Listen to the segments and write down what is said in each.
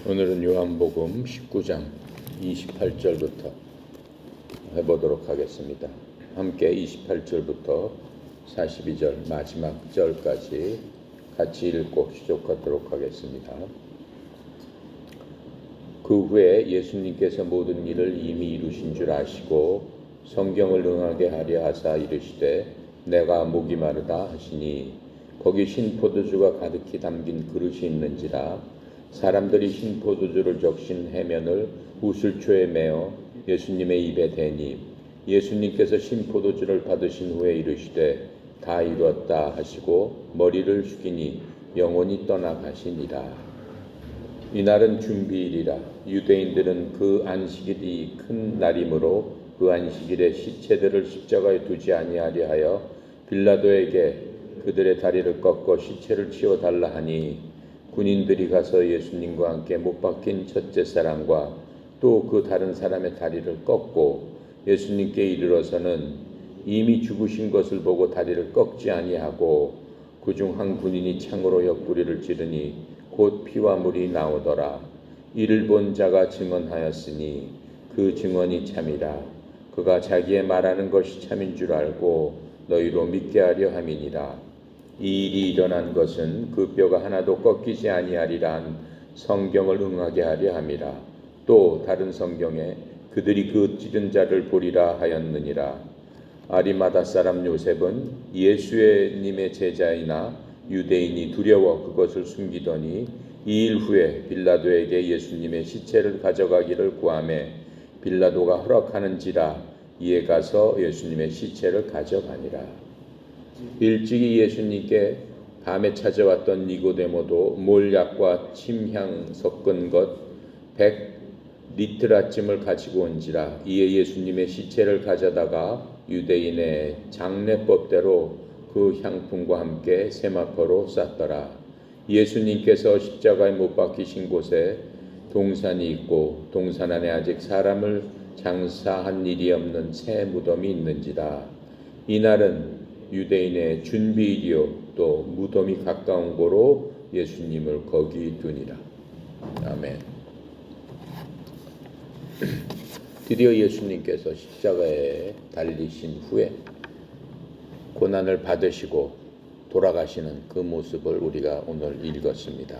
오늘은 요한복음 19장 28절부터 해보도록 하겠습니다. 함께 28절부터 42절 마지막 절까지 같이 읽고 시작하도록 하겠습니다. 그 후에 예수님께서 모든 일을 이미 이루신 줄 아시고 성경을 응하게 하려 하사 이르시되 내가 목이 마르다 하시니 거기 신포도주가 가득히 담긴 그릇이 있는지라 사람들이 신포도주를 적신 해면을 우슬초에 메어 예수님의 입에 대니 예수님께서 신포도주를 받으신 후에 이르시되 다 이루었다 하시고 머리를 숙이니 영혼이 떠나가시니라. 이날은 준비일이라. 유대인들은 그 안식일이 큰 날이므로 그 안식일에 시체들을 십자가에 두지 아니하려 하여 빌라도에게 그들의 다리를 꺾어 시체를 치워달라 하니 군인들이 가서 예수님과 함께 못 박힌 첫째 사람과 또 그 다른 사람의 다리를 꺾고 예수님께 이르러서는 이미 죽으신 것을 보고 다리를 꺾지 아니하고 그중 한 군인이 창으로 옆구리를 찌르니 곧 피와 물이 나오더라. 이를 본 자가 증언하였으니 그 증언이 참이라. 그가 자기의 말하는 것이 참인 줄 알고 너희로 믿게 하려 함이니라. 이 일이 일어난 것은 그 뼈가 하나도 꺾이지 아니하리란 성경을 응하게 하려 함이라. 또 다른 성경에 그들이 그 찌른 자를 보리라 하였느니라. 아리마다 사람 요셉은 예수님의 제자이나 유대인이 두려워 그것을 숨기더니 2일 후에 빌라도에게 예수님의 시체를 가져가기를 구하매 빌라도가 허락하는지라 이에 가서 예수님의 시체를 가져가니라. 일찍이 예수님께 밤에 찾아왔던 니고데모도 몰약과 침향 섞은 것 100리트라쯤을 가지고 온지라. 이에 예수님의 시체를 가져다가 유대인의 장례법대로 그 향품과 함께 세마포로 쌌더라. 예수님께서 십자가에 못 박히신 곳에 동산이 있고 동산 안에 아직 사람을 장사한 일이 없는 새 무덤이 있는지라. 이날은 유대인의 준비일이요 또 무덤이 가까운 고로 예수님을 거기 두니라. 아멘. 드디어 예수님께서 십자가에 달리신 후에 고난을 받으시고 돌아가시는 그 모습을 우리가 오늘 읽었습니다.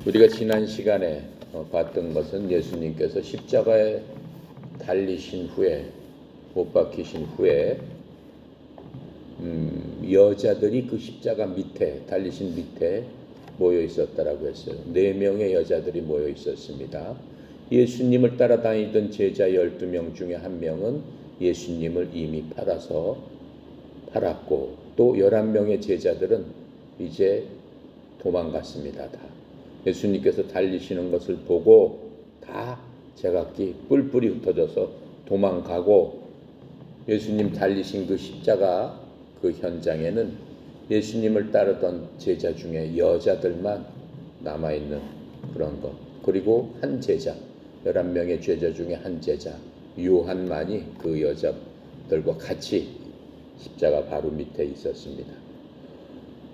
우리가 지난 시간에 봤던 것은 예수님께서 십자가에 달리신 후에 못 박히신 후에 여자들이 그 십자가 밑에 달리신 밑에 모여 있었다라고 했어요. 4명의 여자들이 모여 있었습니다. 예수님을 따라다니던 제자 12명 중에 한 명은 예수님을 이미 팔았고 또 11명의 제자들은 이제 도망갔습니다. 다 예수님께서 달리시는 것을 보고 다 제각기 뿔뿔이 흩어져서 도망가고 예수님 달리신 그 십자가 그 현장에는 예수님을 따르던 제자 중에 여자들만 남아있는 그런 것. 그리고 한 제자, 11명의 제자 중에 한 제자, 요한만이 그 여자들과 같이 십자가 바로 밑에 있었습니다.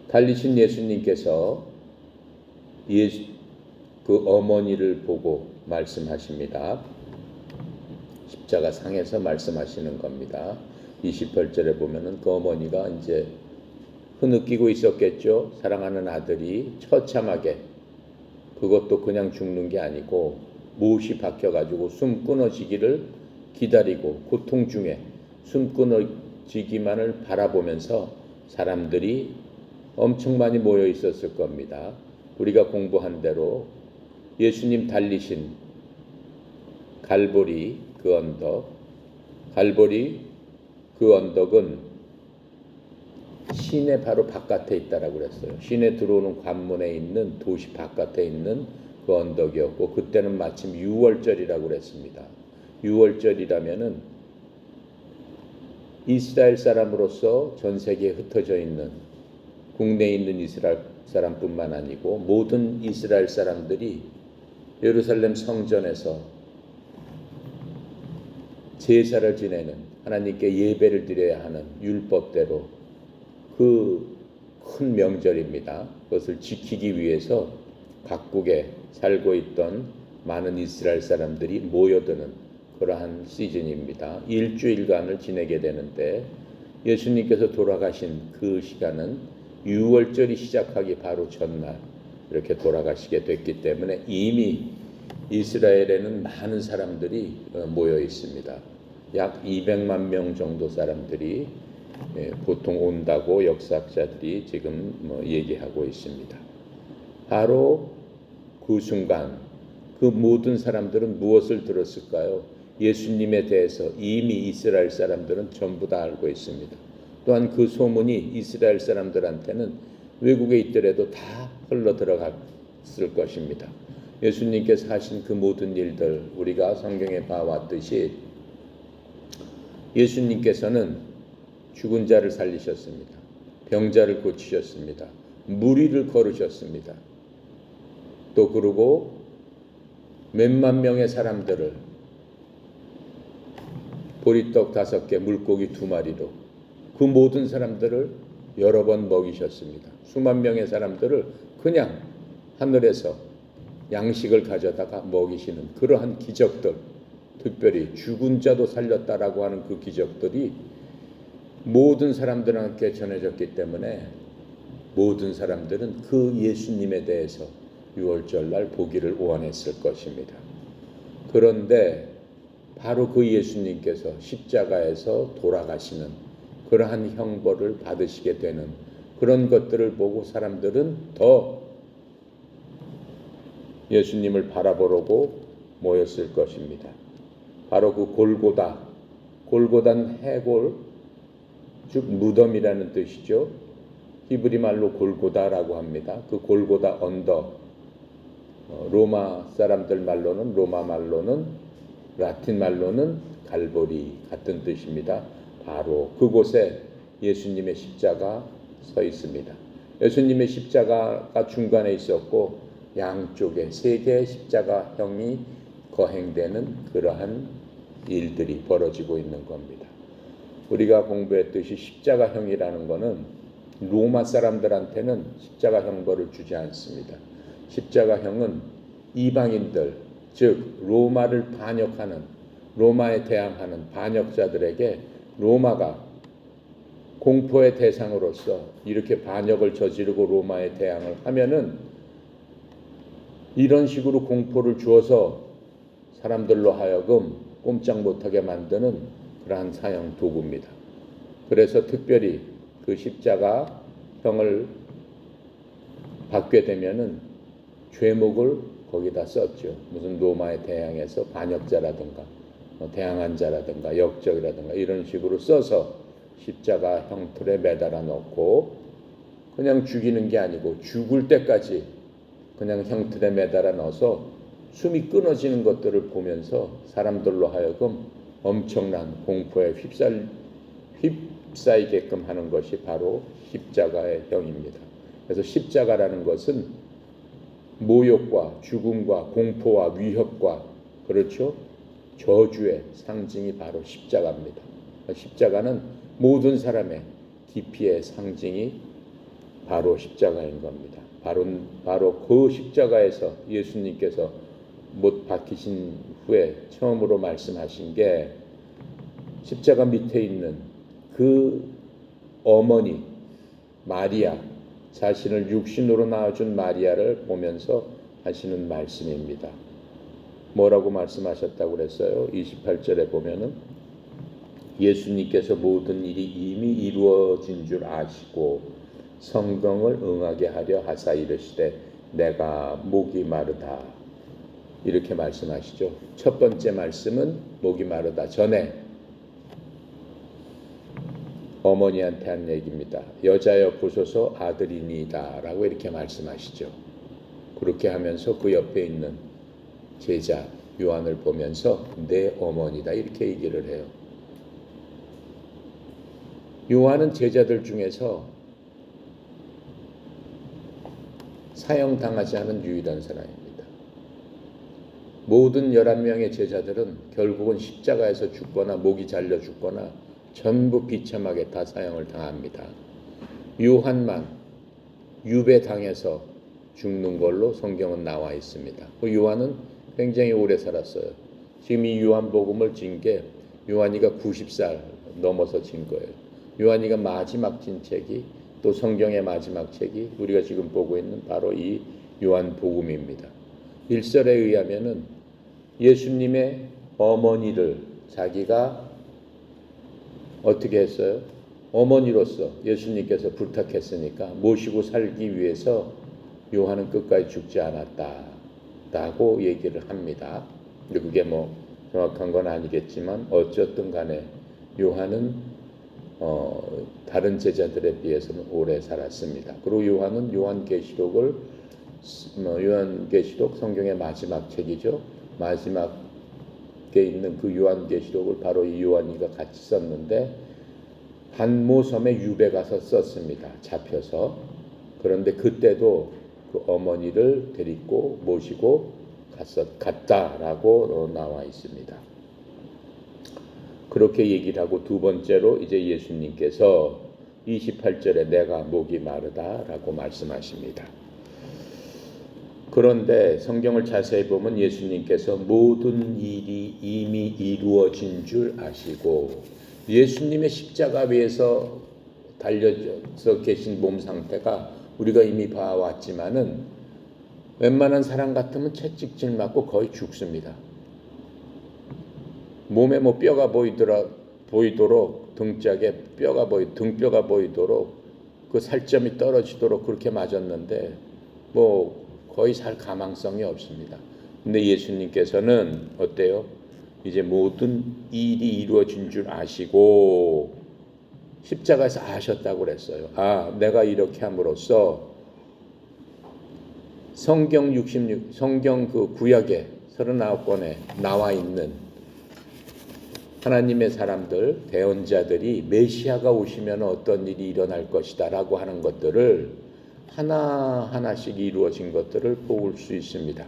달리신 예수님께서 그 어머니를 보고 말씀하십니다. 십자가 상에서 말씀하시는 겁니다. 28절에 보면은 그 어머니가 이제 흐느끼고 있었겠죠. 사랑하는 아들이 처참하게, 그것도 그냥 죽는 게 아니고 못이 박혀가지고 숨 끊어지기를 기다리고 고통 중에 숨 끊어지기만을 바라보면서 사람들이 엄청 많이 모여 있었을 겁니다. 우리가 공부한 대로 예수님 달리신 갈보리 그 언덕, 그 언덕은 시내 바로 바깥에 있다라고 그랬어요. 시내 들어오는 관문에 있는 도시 바깥에 있는 그 언덕이었고 그때는 마침 6월절이라고 그랬습니다. 6월절이라면은 이스라엘 사람으로서 전 세계에 흩어져 있는 국내에 있는 이스라엘 사람뿐만 아니고 모든 이스라엘 사람들이 예루살렘 성전에서 제사를 지내는 하나님께 예배를 드려야 하는 율법대로 그 큰 명절입니다. 그것을 지키기 위해서 각국에 살고 있던 많은 이스라엘 사람들이 모여드는 그러한 시즌입니다. 일주일간을 지내게 되는데 예수님께서 돌아가신 그 시간은 유월절이 시작하기 바로 전날 이렇게 돌아가시게 됐기 때문에 이미 이스라엘에는 많은 사람들이 모여 있습니다. 약 200만 명 정도 사람들이 보통 온다고 역사학자들이 지금 얘기하고 있습니다. 바로 그 순간 그 모든 사람들은 무엇을 들었을까요? 예수님에 대해서 이미 이스라엘 사람들은 전부 다 알고 있습니다. 또한 그 소문이 이스라엘 사람들한테는 외국에 있더라도 다 흘러 들어갔을 것입니다. 예수님께서 하신 그 모든 일들 우리가 성경에 봐왔듯이 예수님께서는 죽은 자를 살리셨습니다. 병자를 고치셨습니다. 무리를 걸으셨습니다. 또 그러고 몇만 명의 사람들을 보리떡 5개, 물고기 2마리로 그 모든 사람들을 여러 번 먹이셨습니다. 수만 명의 사람들을 그냥 하늘에서 양식을 가져다가 먹이시는 그러한 기적들, 특별히 죽은 자도 살렸다라고 하는 그 기적들이 모든 사람들한테 전해졌기 때문에 모든 사람들은 그 예수님에 대해서 유월절날 보기를 원했을 것입니다. 그런데 바로 그 예수님께서 십자가에서 돌아가시는 그러한 형벌을 받으시게 되는 그런 것들을 보고 사람들은 더 예수님을 바라보려고 모였을 것입니다. 바로 그 골고다는 해골, 즉 무덤이라는 뜻이죠. 히브리 말로 골고다라고 합니다. 그 골고다 언덕, 로마 사람들 말로는 로마 말로는 라틴 말로는 갈보리 같은 뜻입니다. 바로 그곳에 예수님의 십자가 서 있습니다. 예수님의 십자가가 중간에 있었고 양쪽에 3개의 십자가형이 거행되는 그러한 일들이 벌어지고 있는 겁니다. 우리가 공부했듯이 십자가형이라는 것은 로마 사람들한테는 십자가 형벌을 주지 않습니다. 십자가형은 이방인들, 즉 로마를 반역하는, 로마에 대항하는 반역자들에게 로마가 공포의 대상으로서 이렇게 반역을 저지르고 로마에 대항을 하면은 이런 식으로 공포를 주어서 사람들로 하여금 꼼짝 못하게 만드는 그러한 사형 도구입니다. 그래서 특별히 그 십자가형을 받게 되면은 죄목을 거기다 썼죠. 무슨 로마에 대항해서 반역자라든가 대항한 자라든가 역적이라든가 이런 식으로 써서 십자가 형틀에 매달아 놓고 그냥 죽이는 게 아니고 죽을 때까지 그냥 형틀에 매달아 넣어서 숨이 끊어지는 것들을 보면서 사람들로 하여금 엄청난 공포에 휩싸이게끔 하는 것이 바로 십자가의 형입니다. 그래서 십자가라는 것은 모욕과 죽음과 공포와 위협과 그렇죠? 저주의 상징이 바로 십자가입니다. 십자가는 모든 사람의 기피의 상징이 바로 십자가인 겁니다. 바로 그 십자가에서 예수님께서 못 박히신 후에 처음으로 말씀하신 게 십자가 밑에 있는 그 어머니 마리아, 자신을 육신으로 낳아준 마리아를 보면서 하시는 말씀입니다. 뭐라고 말씀하셨다고 그랬어요? 28절에 보면은 예수님께서 모든 일이 이미 이루어진 줄 아시고 성경을 응하게 하려 하사 이르시되 내가 목이 마르다 이렇게 말씀하시죠. 첫 번째 말씀은 목이 마르다 전에 어머니한테 한 얘기입니다. 여자여 보소서 아들이니이다 라고 이렇게 말씀하시죠. 그렇게 하면서 그 옆에 있는 제자 요한을 보면서 내 어머니다 이렇게 얘기를 해요. 요한은 제자들 중에서 사형당하지 않은 유일한 사람입니다. 모든 11명의 제자들은 결국은 십자가에서 죽거나 목이 잘려 죽거나 전부 비참하게 다 사형을 당합니다. 요한만 유배당해서 죽는 걸로 성경은 나와 있습니다. 그 요한은 굉장히 오래 살았어요. 지금 이 요한복음을 진 게 요한이가 90살 넘어서 진 거예요. 요한이가 마지막 진 책이 또 성경의 마지막 책이 우리가 지금 보고 있는 바로 이 요한복음입니다. 1절에 의하면은 예수님의 어머니를 자기가 어떻게 했어요? 어머니로서 예수님께서 부탁했으니까 모시고 살기 위해서 요한은 끝까지 죽지 않았다라고 얘기를 합니다. 근데 그게 뭐 정확한 건 아니겠지만 어쨌든 간에 요한은 다른 제자들에 비해서는 오래 살았습니다. 그리고 요한은 요한계시록 성경의 마지막 책이죠. 마지막에 있는 그 요한계시록을 바로 이 요한이가 같이 썼는데 반모섬에 유배 가서 썼습니다. 잡혀서. 그런데 그때도 그 어머니를 데리고 모시고 갔다라고 나와 있습니다. 그렇게 얘기를 하고 두 번째로 이제 예수님께서 28절에 내가 목이 마르다라고 말씀하십니다. 그런데 성경을 자세히 보면 예수님께서 모든 일이 이미 이루어진 줄 아시고 예수님의 십자가 위에서 달려서 계신 몸 상태가 우리가 이미 봐왔지만은 웬만한 사람 같으면 채찍질 맞고 거의 죽습니다. 몸에 뭐 뼈가 보이도록 등짝에 등뼈가 보이도록 그 살점이 떨어지도록 그렇게 맞았는데 뭐 거의 살 가망성이 없습니다. 근데 예수님께서는 어때요? 이제 모든 일이 이루어진 줄 아시고 십자가에서 아셨다고 그랬어요. 내가 이렇게 함으로써 성경 그 구약에 39권에 나와 있는 하나님의 사람들, 대언자들이 메시아가 오시면 어떤 일이 일어날 것이다 라고 하는 것들을 하나하나씩 이루어진 것들을 볼 수 있습니다.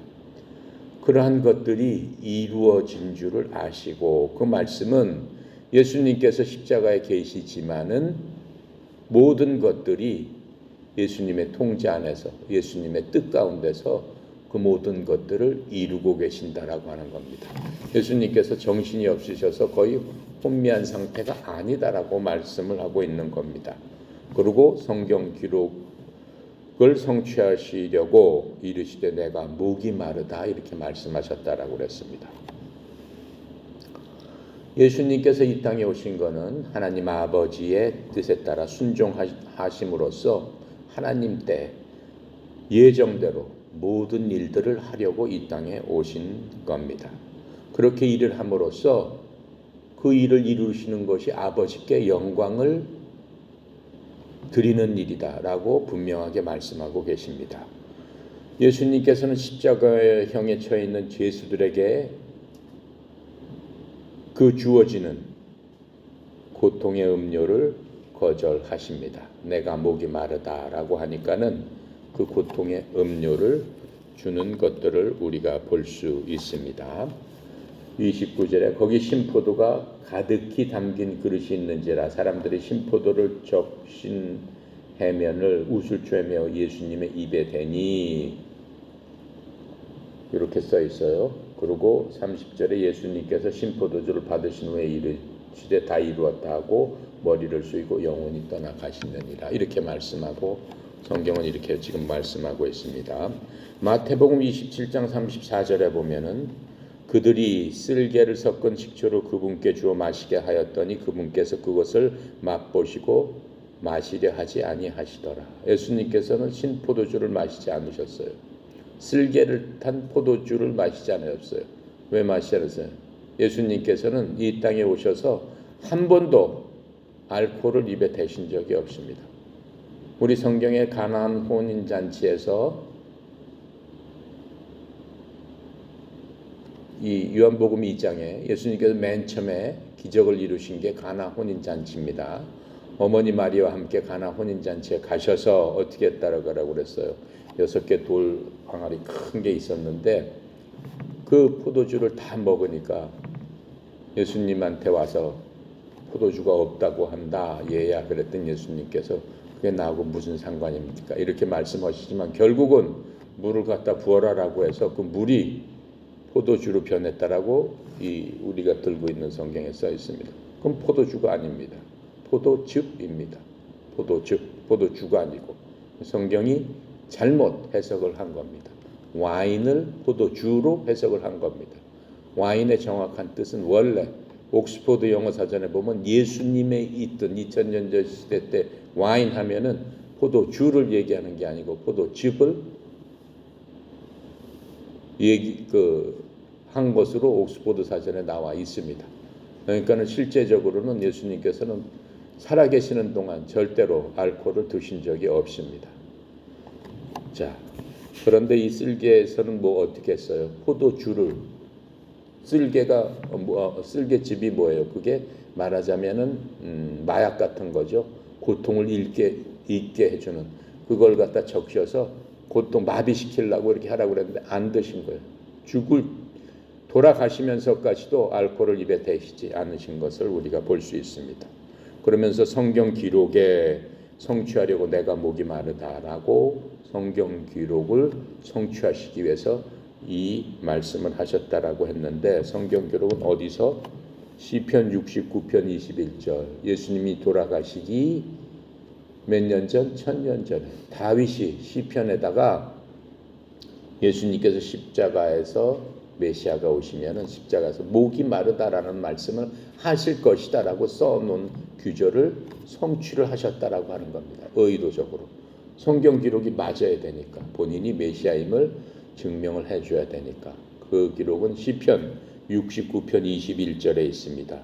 그러한 것들이 이루어진 줄을 아시고 그 말씀은 예수님께서 십자가에 계시지만은 모든 것들이 예수님의 통제 안에서 예수님의 뜻 가운데서 그 모든 것들을 이루고 계신다라고 하는 겁니다. 예수님께서 정신이 없으셔서 거의 혼미한 상태가 아니다라고 말씀을 하고 있는 겁니다. 그리고 성경 기록을 성취하시려고 이르시되 내가 목이 마르다 이렇게 말씀하셨다라고 그랬습니다. 예수님께서 이 땅에 오신 것은 하나님 아버지의 뜻에 따라 순종하심으로써 하나님 때 예정대로 모든 일들을 하려고 이 땅에 오신 겁니다. 그렇게 일을 함으로써 그 일을 이루시는 것이 아버지께 영광을 드리는 일이다라고 분명하게 말씀하고 계십니다. 예수님께서는 십자가의 형에 처해 있는 죄수들에게 그 주어지는 고통의 음료를 거절하십니다. 내가 목이 마르다라고 하니까는 그 고통의 음료를 주는 것들을 우리가 볼 수 있습니다. 29절에 거기 신포도가 가득히 담긴 그릇이 있는지라 사람들이 신포도를 적신 해면을 웃을 쬐며 예수님의 입에 대니 이렇게 써 있어요. 그리고 30절에 예수님께서 신포도주를 받으신 후에 이르시되 다 이루었다 하고 머리를 숙이고 영원히 떠나가시느니라 이렇게 말씀하고 성경은 이렇게 지금 말씀하고 있습니다. 마태복음 27장 34절에 보면은 그들이 쓸개를 섞은 식초를 그분께 주어 마시게 하였더니 그분께서 그것을 맛보시고 마시려 하지 아니하시더라. 예수님께서는 신포도주를 마시지 않으셨어요. 쓸개를 탄 포도주를 마시지 않으셨어요. 왜 마시지 않으셨어요? 예수님께서는 이 땅에 오셔서 한 번도 알코올을 입에 대신 적이 없습니다. 우리 성경의 가나안 혼인잔치에서 이 요한복음 2장에 예수님께서 맨 처음에 기적을 이루신 게 가나 혼인잔치입니다. 어머니 마리아와 함께 가나 혼인잔치에 가셔서 어떻게 했다라고 그랬어요. 6개 돌 항아리 큰 게 있었는데 그 포도주를 다 먹으니까 예수님한테 와서 포도주가 없다고 한다. 얘야. 그랬더니 예수님께서 그게 나하고 무슨 상관입니까? 이렇게 말씀하시지만 결국은 물을 갖다 부어라라고 해서 그 물이 포도주로 변했다라고 우리가 들고 있는 성경에 써 있습니다. 그럼 포도주가 아닙니다. 포도즙입니다. 포도주가 아니고 성경이 잘못 해석을 한 겁니다. 와인을 포도주로 해석을 한 겁니다. 와인의 정확한 뜻은 원래 옥스포드 영어 사전에 보면 예수님의 있던 2000년 전 시대 때 와인 하면은 포도주를 얘기하는 게 아니고 포도즙을 한 것으로 옥스포드 사전에 나와 있습니다. 그러니까는 실제적으로는 예수님께서는 살아계시는 동안 절대로 알코올을 드신 적이 없습니다. 자, 그런데 이 쓸개에서는 어떻게 했어요? 포도주를 쓸개즙이 뭐예요? 그게 말하자면은 마약 같은 거죠. 고통을 잊게 해주는 그걸 갖다 적셔서 고통 마비시키려고 이렇게 하라고 그랬는데 안 드신 거예요. 돌아가시면서까지도 알코올을 입에 대시지 않으신 것을 우리가 볼 수 있습니다. 그러면서 성경 기록에 성취하려고 내가 목이 마르다라고 성경 기록을 성취하시기 위해서 이 말씀을 하셨다라고 했는데 성경 기록은 어디서? 시편 69편 21절 예수님이 돌아가시기 몇 년 전? 1000년 전에 다윗이 시편에다가 예수님께서 십자가에서 메시아가 오시면은 십자가에서 목이 마르다라는 말씀을 하실 것이다라고 써놓은 규절을 성취를 하셨다라고 하는 겁니다. 의도적으로 성경 기록이 맞아야 되니까 본인이 메시아임을 증명을 해줘야 되니까 그 기록은 시편 69편 21절에 있습니다.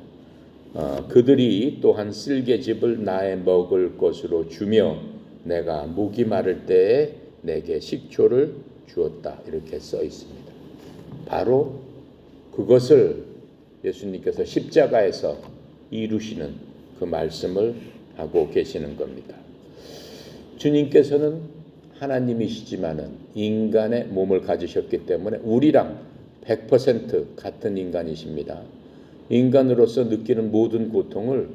그들이 또한 쓸개즙을 나의 먹을 것으로 주며 내가 목이 마를 때에 내게 식초를 주었다 이렇게 써 있습니다. 바로 그것을 예수님께서 십자가에서 이루시는 그 말씀을 하고 계시는 겁니다. 주님께서는 하나님이시지만은 인간의 몸을 가지셨기 때문에 우리랑 100% 같은 인간이십니다. 인간으로서 느끼는 모든 고통을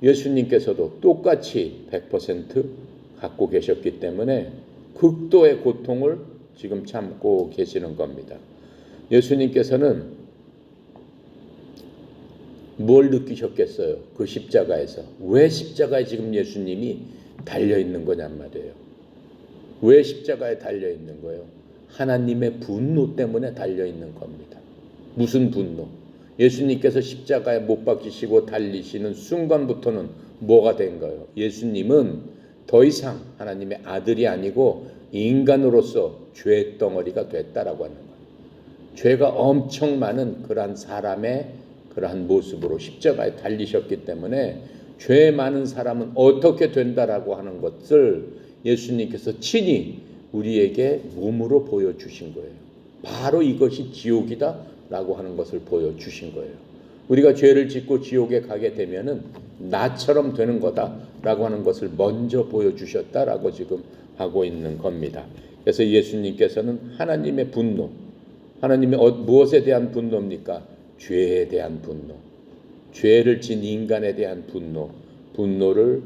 예수님께서도 똑같이 100% 갖고 계셨기 때문에 극도의 고통을 지금 참고 계시는 겁니다. 예수님께서는 뭘 느끼셨겠어요? 그 십자가에서. 왜 십자가에 지금 예수님이 달려있는 거냔 말이에요. 왜 십자가에 달려있는 거예요? 하나님의 분노 때문에 달려있는 겁니다. 무슨 분노? 예수님께서 십자가에 못 박히시고 달리시는 순간부터는 뭐가 된 거예요? 예수님은 더 이상 하나님의 아들이 아니고 인간으로서 죄 덩어리가 됐다라고 하는 거예요. 죄가 엄청 많은 그러한 사람의 그러한 모습으로 십자가에 달리셨기 때문에 죄 많은 사람은 어떻게 된다라고 하는 것을 예수님께서 친히 우리에게 몸으로 보여주신 거예요. 바로 이것이 지옥이다라고 하는 것을 보여주신 거예요. 우리가 죄를 짓고 지옥에 가게 되면은 나처럼 되는 거다라고 하는 것을 먼저 보여주셨다라고 지금 하고 있는 겁니다. 그래서 예수님께서는 하나님의 분노, 하나님의 무엇에 대한 분노입니까? 죄에 대한 분노, 죄를 진 인간에 대한 분노를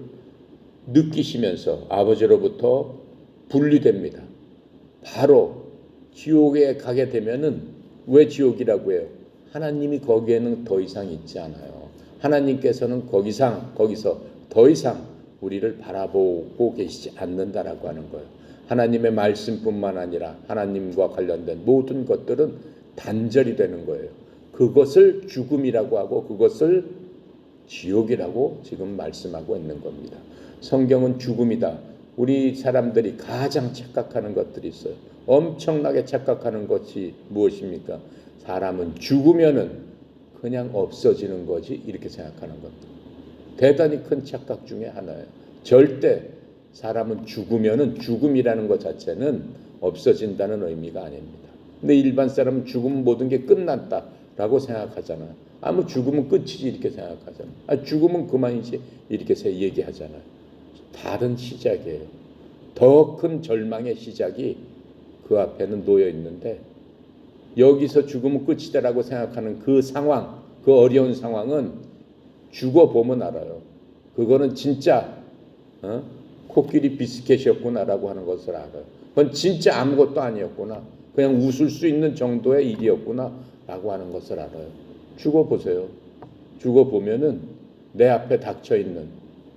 느끼시면서 아버지로부터 분리됩니다. 바로 지옥에 가게 되면은 왜 지옥이라고 해요? 하나님이 거기에는 더 이상 있지 않아요. 하나님께서는 거기서 더 이상 우리를 바라보고 계시지 않는다라고 하는 거예요. 하나님의 말씀뿐만 아니라 하나님과 관련된 모든 것들은 단절이 되는 거예요. 그것을 죽음이라고 하고 그것을 지옥이라고 지금 말씀하고 있는 겁니다. 성경은 죽음이다. 우리 사람들이 가장 착각하는 것들이 있어요. 엄청나게 착각하는 것이 무엇입니까? 사람은 죽으면은 그냥 없어지는 거지 이렇게 생각하는 겁니다. 대단히 큰 착각 중에 하나예요. 절대 사람은 죽으면은 죽음이라는 것 자체는 없어진다는 의미가 아닙니다. 근데 일반 사람은 죽으면 모든 게 끝났다라고 생각하잖아요. 죽으면 끝이지 이렇게 생각하잖아요. 죽으면 그만이지 이렇게 얘기하잖아요. 다른 시작이에요. 더 큰 절망의 시작이 그 앞에는 놓여 있는데 여기서 죽으면 끝이다라고 생각하는 그 상황, 그 어려운 상황은 죽어보면 알아요. 그거는 진짜 코끼리 비스켓이었구나라고 하는 것을 알아요. 그건 진짜 아무것도 아니었구나. 그냥 웃을 수 있는 정도의 일이었구나 라고 하는 것을 알아요. 죽어보세요. 죽어보면은 내 앞에 닥쳐있는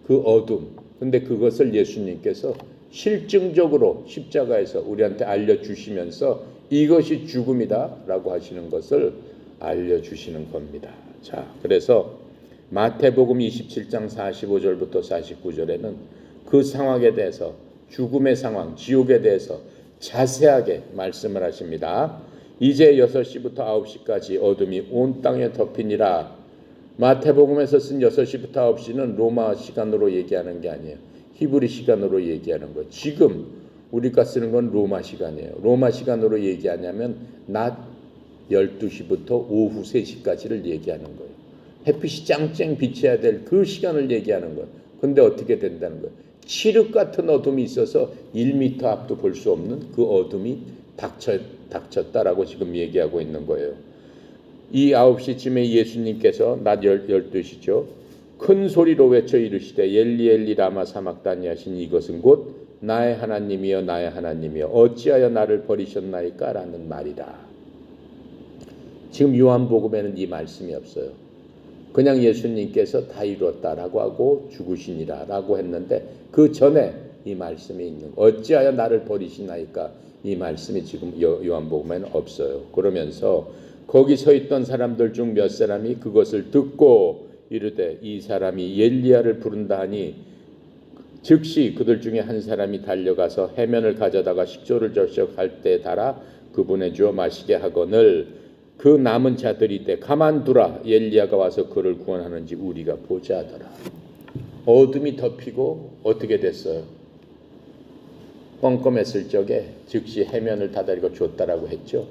그 어둠, 근데 그것을 예수님께서 실증적으로 십자가에서 우리한테 알려주시면서 이것이 죽음이다 라고 하시는 것을 알려주시는 겁니다. 자, 그래서 마태복음 27장 45절부터 49절에는 그 상황에 대해서, 죽음의 상황, 지옥에 대해서 자세하게 말씀을 하십니다. 이제 6시부터 9시까지 어둠이 온 땅에 덮이니라. 마태복음에서 쓴 6시부터 9시는 로마 시간으로 얘기하는 게 아니에요. 히브리 시간으로 얘기하는 거예요. 지금 우리가 쓰는 건 로마 시간이에요. 로마 시간으로 얘기하냐면 낮 12시부터 오후 3시까지를 얘기하는 거예요. 햇빛이 짱짱 비쳐야 될 그 시간을 얘기하는 거예요. 근데 어떻게 된다는 거예요? 칠흑 같은 어둠이 있어서 1m 앞도 볼 수 없는 그 어둠이 닥쳤다라고 지금 얘기하고 있는 거예요. 이 9시쯤에 예수님께서 낮 12시죠. 큰 소리로 외쳐 이르시되 엘리 엘리 라마 사막다니 하신 이것은 곧 나의 하나님이여 나의 하나님이여 어찌하여 나를 버리셨나이까 라는 말이라. 지금 요한복음에는 이 말씀이 없어요. 그냥 예수님께서 다 이루었다라고 하고 죽으시니라 라고 했는데 그 전에 이 말씀이 있는 거예요. 어찌하여 나를 버리시나이까 이 말씀이 지금 요한복음에는 없어요. 그러면서 거기 서 있던 사람들 중 몇 사람이 그것을 듣고 이르되 이 사람이 엘리야를 부른다 하니 즉시 그들 중에 한 사람이 달려가서 해면을 가져다가 식초를 적셔갈 때 달아 그분에 주어 마시게 하거늘 그 남은 자들이 이때 가만두라 엘리야가 와서 그를 구원하는지 우리가 보자 하더라. 어둠이 덮이고 어떻게 됐어요? 껌껌했을 적에 즉시 해면을 다다리고 줬다라고 했죠.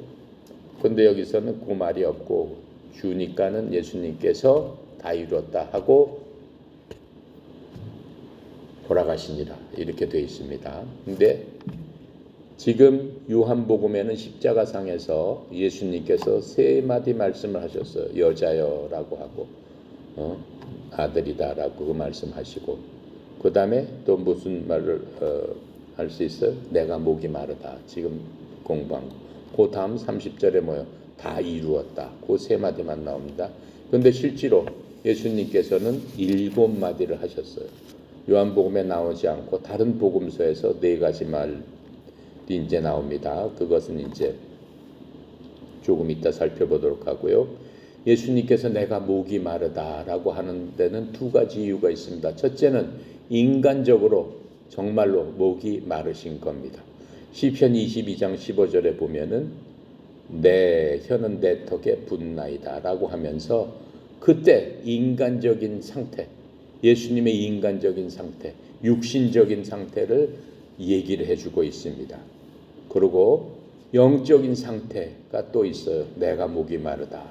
근데 여기서는 그 말이 없고 주니까는 예수님께서 다 이루었다 하고 돌아가시니라 이렇게 되어 있습니다. 근데 지금 요한복음에는 십자가상에서 예수님께서 세 마디 말씀을 하셨어요. 여자여라고 하고 아들이다라고 그 말씀하시고 그 다음에 또 무슨 말을 할 수 있어요? 내가 목이 마르다. 지금 공부한 거. 그 다음 30절에 뭐요? 다 이루었다. 그 세 마디만 나옵니다. 그런데 실제로 예수님께서는 7마디를 하셨어요. 요한복음에 나오지 않고 다른 복음서에서 4가지 말이 이제 나옵니다. 그것은 이제 조금 이따 살펴보도록 하고요. 예수님께서 내가 목이 마르다라고 하는 데는 2가지 이유가 있습니다. 첫째는 인간적으로 정말로 목이 마르신 겁니다. 시편 22장 15절에 보면은 내 혀는 내 턱에 붙나이다 라고 하면서 그때 인간적인 상태, 예수님의 인간적인 상태, 육신적인 상태를 얘기를 해주고 있습니다. 그리고 영적인 상태가 또 있어요. 내가 목이 마르다.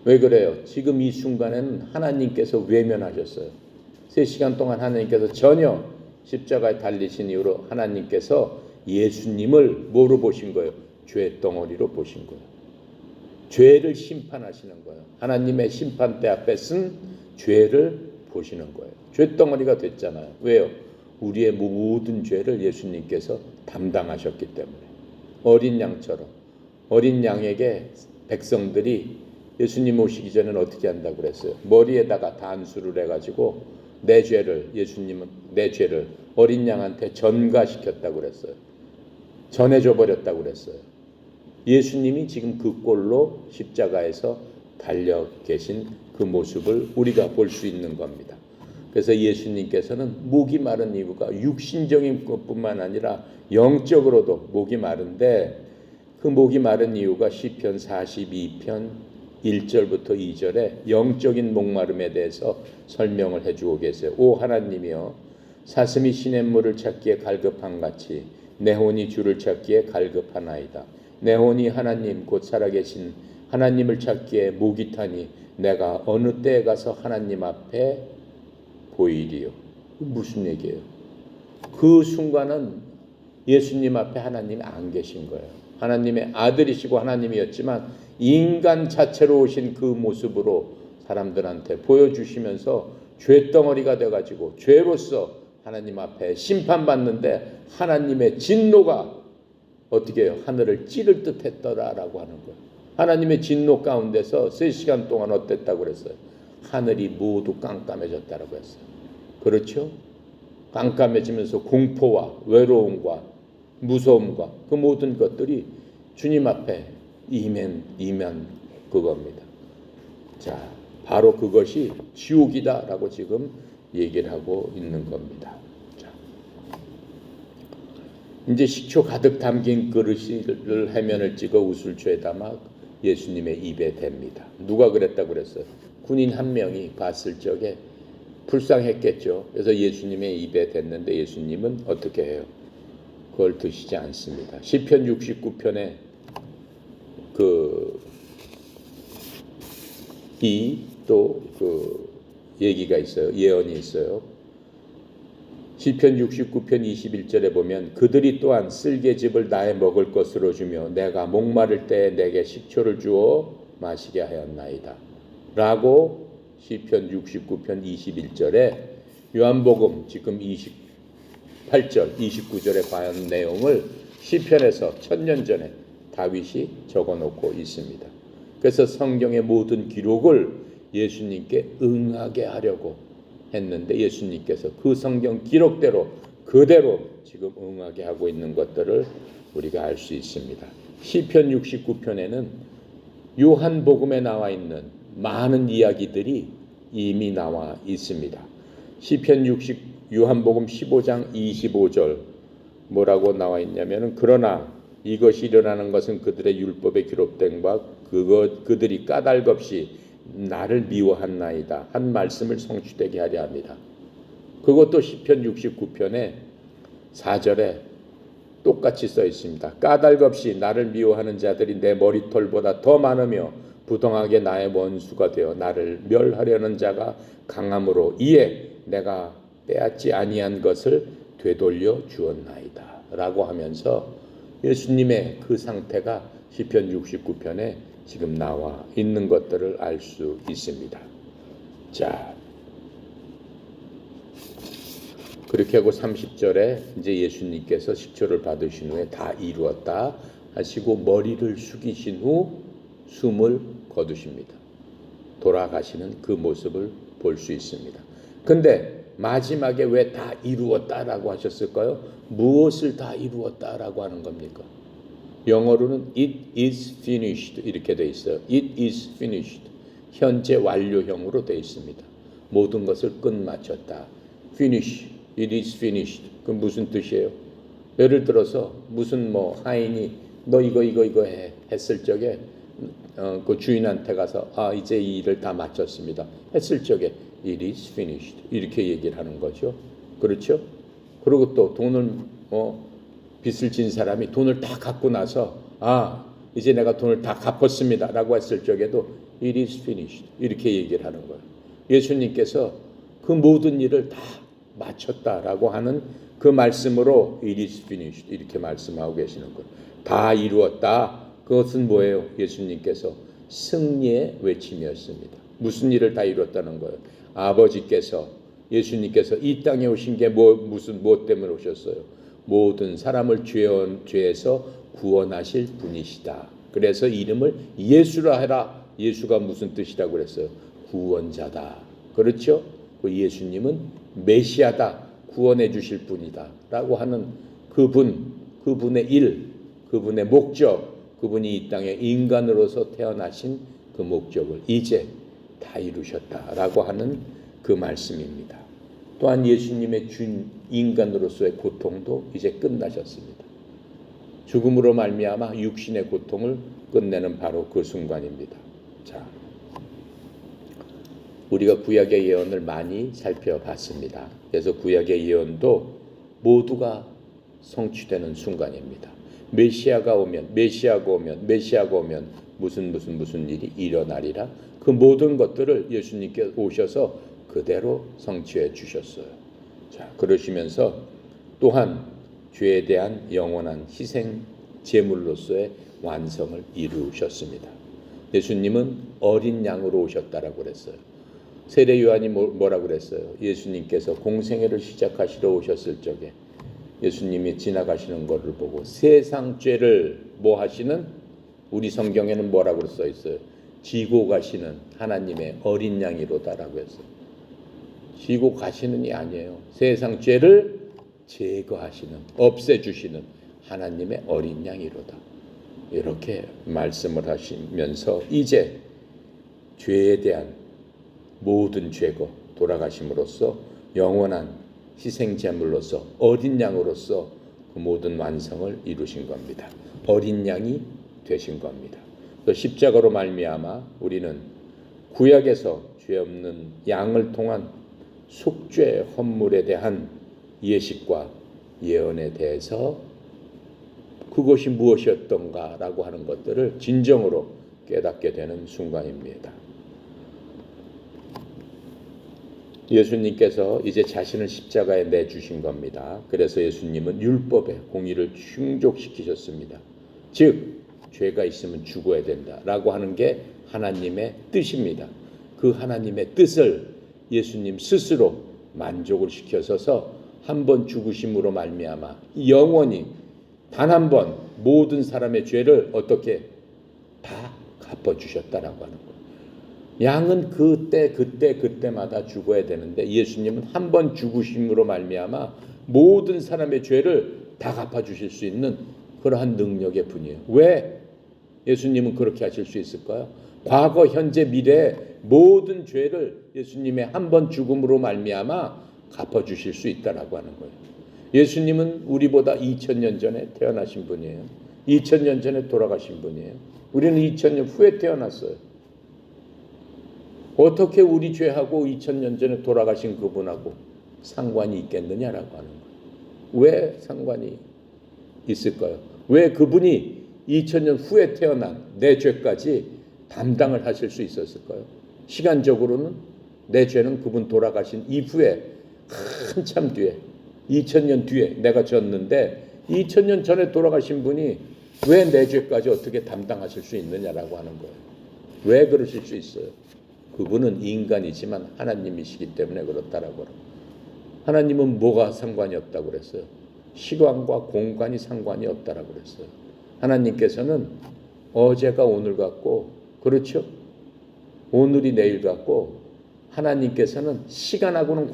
왜 그래요? 지금 이 순간에는 하나님께서 외면하셨어요. 3시간 동안 하나님께서 전혀 십자가에 달리신 이후로 하나님께서 예수님을 뭐로 보신 거예요? 죄덩어리로 보신 거예요. 죄를 심판하시는 거예요. 하나님의 심판대 앞에 쓴 죄를 보시는 거예요. 죄덩어리가 됐잖아요. 왜요? 우리의 모든 죄를 예수님께서 담당하셨기 때문에. 어린 양처럼 어린 양에게 백성들이 예수님 오시기 전에는 어떻게 한다고 그랬어요? 머리에다가 단수를 해가지고 내 죄를 예수님은 내 죄를 어린 양한테 전가시켰다고 그랬어요. 전해줘 버렸다고 그랬어요. 예수님이 지금 그 꼴로 십자가에서 달려 계신 그 모습을 우리가 볼 수 있는 겁니다. 그래서 예수님께서는 목이 마른 이유가 육신적인 것뿐만 아니라 영적으로도 목이 마른데 그 목이 마른 이유가 시편 42편 1절부터 2절에 영적인 목마름에 대해서 설명을 해주고 계세요. 오 하나님이여 사슴이 시냇물을 찾기에 갈급한 같이 내 혼이 주를 찾기에 갈급하나이다. 내 혼이 하나님 곧 살아계신 하나님을 찾기에 목이 타니 내가 어느 때에 가서 하나님 앞에 보이리요. 무슨 얘기예요? 그 순간은 예수님 앞에 하나님이 안 계신 거예요. 하나님의 아들이시고 하나님이었지만 인간 자체로 오신 그 모습으로 사람들한테 보여주시면서 죄덩어리가 돼가지고 죄로서 하나님 앞에 심판받는데 하나님의 진노가 어떻게 해요? 하늘을 찌를 듯 했더라라고 하는 거예요. 하나님의 진노 가운데서 3시간 동안 어땠다고 그랬어요? 하늘이 모두 깜깜해졌다라고 했어요. 그렇죠? 깜깜해지면서 공포와 외로움과 무서움과 그 모든 것들이 주님 앞에 임한 그겁니다. 자, 바로 그것이 지옥이다라고 지금 얘기를 하고 있는 겁니다. 자, 이제 식초 가득 담긴 그릇을 해면을 찍어 우슬초에 담아 예수님의 입에 댑니다. 누가 그랬다고 그랬어요? 군인 한 명이 봤을 적에 불쌍했겠죠. 그래서 예수님의 입에 댔는데 예수님은 어떻게 해요? 그걸 드시지 않습니다. 시편 69편에 그 얘기가 있어요. 예언이 있어요. 시편 69편 21절에 보면 그들이 또한 쓸개즙을 나의 먹을 것으로 주며 내가 목마를 때 내게 식초를 주어 마시게 하였나이다. 라고 시편 69편 21절에 요한복음 지금 28절 29절에 봐온 내용을 시편에서 1000년 전에 다윗이 적어놓고 있습니다. 그래서 성경의 모든 기록을 예수님께 응하게 하려고 했는데 예수님께서 그 성경 기록대로 그대로 지금 응하게 하고 있는 것들을 우리가 알 수 있습니다. 시편 69편에는 요한복음에 나와 있는 많은 이야기들이 이미 나와 있습니다. 시편 요한복음 15장 25절 뭐라고 나와 있냐면은 그러나 이것이 일어나는 것은 그들의 율법에 기록된 바 그들이 까닭없이 나를 미워한나이다 한 말씀을 성취되게 하려 합니다. 그것도 시편 69편에 4절에 똑같이 써 있습니다. 까닭없이 나를 미워하는 자들이 내 머리털보다 더 많으며 부동하게 나의 원수가 되어 나를 멸하려는 자가 강함으로 이에 내가 빼앗지 아니한 것을 되돌려 주었나이다 라고 하면서 예수님의 그 상태가 시편 69편에 지금 나와 있는 것들을 알 수 있습니다. 자, 그렇게 하고 30절에 이제 예수님께서 식초를 받으신 후에 다 이루었다 하시고 머리를 숙이신 후 숨을 거두십니다. 돌아가시는 그 모습을 볼 수 있습니다. 근데 마지막에 왜 다 이루었다라고 하셨을까요? 무엇을 다 이루었다라고 하는 겁니까? 영어로는 it is finished 이렇게 돼 있어요. it is finished. 현재 완료형으로 돼 있습니다. 모든 것을 끝마쳤다. finish. it is finished. 그 무슨 뜻이에요? 예를 들어서 무슨 하인이 너 이거 해 했을 적에 그 주인한테 가서 이제 이 일을 다 마쳤습니다. 했을 적에 it is finished. 이렇게 얘기를 하는 거죠. 그렇죠? 그리고 또 돈을 빚을 진 사람이 돈을 다 갚고 나서 이제 내가 돈을 다 갚았습니다 라고 했을 적에도 it is finished 이렇게 얘기를 하는 거예요. 예수님께서 그 모든 일을 다 마쳤다라고 하는 그 말씀으로 it is finished 이렇게 말씀하고 계시는 거예요. 다 이루었다. 그것은 뭐예요? 예수님께서 승리의 외침이었습니다. 무슨 일을 다 이뤘다는 거예요? 아버지께서 예수님께서 이 땅에 오신 게 무엇 때문에 오셨어요? 모든 사람을 죄에서 구원하실 분이시다. 그래서 이름을 예수라 해라. 예수가 무슨 뜻이라고 그랬어요? 구원자다. 그렇죠? 그 예수님은 메시아다. 구원해 주실 분이다. 라고 하는 그분의 일, 그분의 목적, 그분이 이 땅에 인간으로서 태어나신 그 목적을 이제 다 이루셨다라고 하는 그 말씀입니다. 또한 예수님의 인간으로서의 고통도 이제 끝나셨습니다. 죽음으로 말미암아 육신의 고통을 끝내는 바로 그 순간입니다. 자, 우리가 구약의 예언을 많이 살펴봤습니다. 그래서 구약의 예언도 모두가 성취되는 순간입니다. 메시아가 오면 무슨 일이 일어나리라. 그 모든 것들을 예수님께 오셔서 그대로 성취해 주셨어요. 자, 그러시면서 또한 죄에 대한 영원한 희생 제물로서의 완성을 이루셨습니다. 예수님은 어린 양으로 오셨다라고 그랬어요. 세례 요한이 뭐라고 그랬어요? 예수님께서 공생애를 시작하시러 오셨을 적에 예수님이 지나가시는 것을 보고 세상 죄를 뭐 하시는, 우리 성경에는 뭐라고 써 있어요? 지고 가시는 하나님의 어린 양이로다라고 했어요. 지고 가시는이 아니에요. 세상 죄를 제거하시는, 없애주시는 하나님의 어린 양이로다. 이렇게 말씀을 하시면서 이제 죄에 대한 모든 죄거 돌아가심으로써 영원한 희생제물로서 어린 양으로서 그 모든 완성을 이루신 겁니다. 어린 양이 되신 겁니다. 또 십자가로 말미암아 우리는 구약에서 죄 없는 양을 통한 속죄 헌물에 대한 예식과 예언에 대해서 그것이 무엇이었던가라고 하는 것들을 진정으로 깨닫게 되는 순간입니다. 예수님께서 이제 자신을 십자가에 내주신 겁니다. 그래서 예수님은 율법의 공의를 충족시키셨습니다. 즉 죄가 있으면 죽어야 된다라고 하는 게 하나님의 뜻입니다. 그 하나님의 뜻을 예수님 스스로 만족을 시켜서서 한 번 죽으심으로 말미암아 영원히 단 한 번 모든 사람의 죄를 어떻게 다 갚아주셨다라고 하는 거예요. 양은 그때마다 죽어야 되는데 예수님은 한 번 죽으심으로 말미암아 모든 사람의 죄를 다 갚아주실 수 있는 그러한 능력의 분이에요. 왜 예수님은 그렇게 하실 수 있을까요? 과거, 현재, 미래 모든 죄를 예수님의 한 번 죽음으로 말미암아 갚아주실 수 있다라고 하는 거예요. 예수님은 우리보다 2000년 전에 태어나신 분이에요. 2000년 전에 돌아가신 분이에요. 우리는 2000년 후에 태어났어요. 어떻게 우리 죄하고 2000년 전에 돌아가신 그분하고 상관이 있겠느냐라고 하는 거예요. 왜 상관이 있을까요? 왜 그분이 2000년 후에 태어난 내 죄까지 담당을 하실 수 있었을까요? 시간적으로는 내 죄는 그분 돌아가신 이후에 한참 뒤에 2000년 뒤에 내가 졌는데 2000년 전에 돌아가신 분이 왜 내 죄까지 어떻게 담당하실 수 있느냐라고 하는 거예요. 왜 그러실 수 있어요? 그분은 인간이지만 하나님이시기 때문에 그렇다라고 그래요. 하나님은 뭐가 상관이 없다고 그랬어요? 시간과 공간이 상관이 없다라고 그랬어요. 하나님께서는 어제가 오늘 같고, 그렇죠? 오늘이 내일 같고, 하나님께서는 시간하고는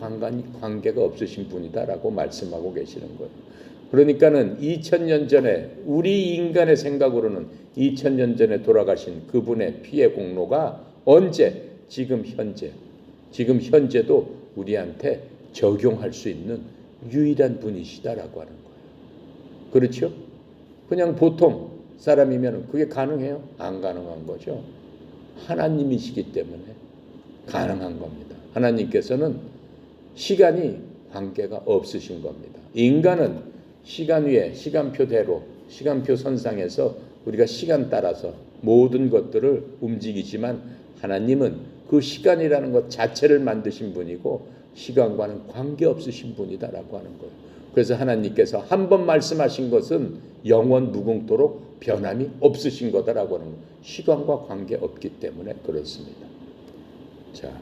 관계가 없으신 분이다라고 말씀하고 계시는 거예요. 그러니까는 2000년 전에 우리 인간의 생각으로는 2000년 전에 돌아가신 그분의 피의 공로가 언제? 지금 현재도 우리한테 적용할 수 있는 유일한 분이시다라고 하는 거예요. 그렇죠? 그냥 보통 사람이면 그게 가능해요? 안 가능한 거죠. 하나님이시기 때문에 가능한 겁니다. 하나님께서는 시간이 관계가 없으신 겁니다. 인간은 시간 위에 시간표대로 시간표 선상에서 우리가 시간 따라서 모든 것들을 움직이지만 하나님은 그 시간이라는 것 자체를 만드신 분이고 시간과는 관계없으신 분이다라고 하는 거예요. 그래서 하나님께서 한 번 말씀하신 것은 영원 무궁토록 변함이 없으신 거다라고 하는 거예요. 시간과 관계없기 때문에 그렇습니다. 자,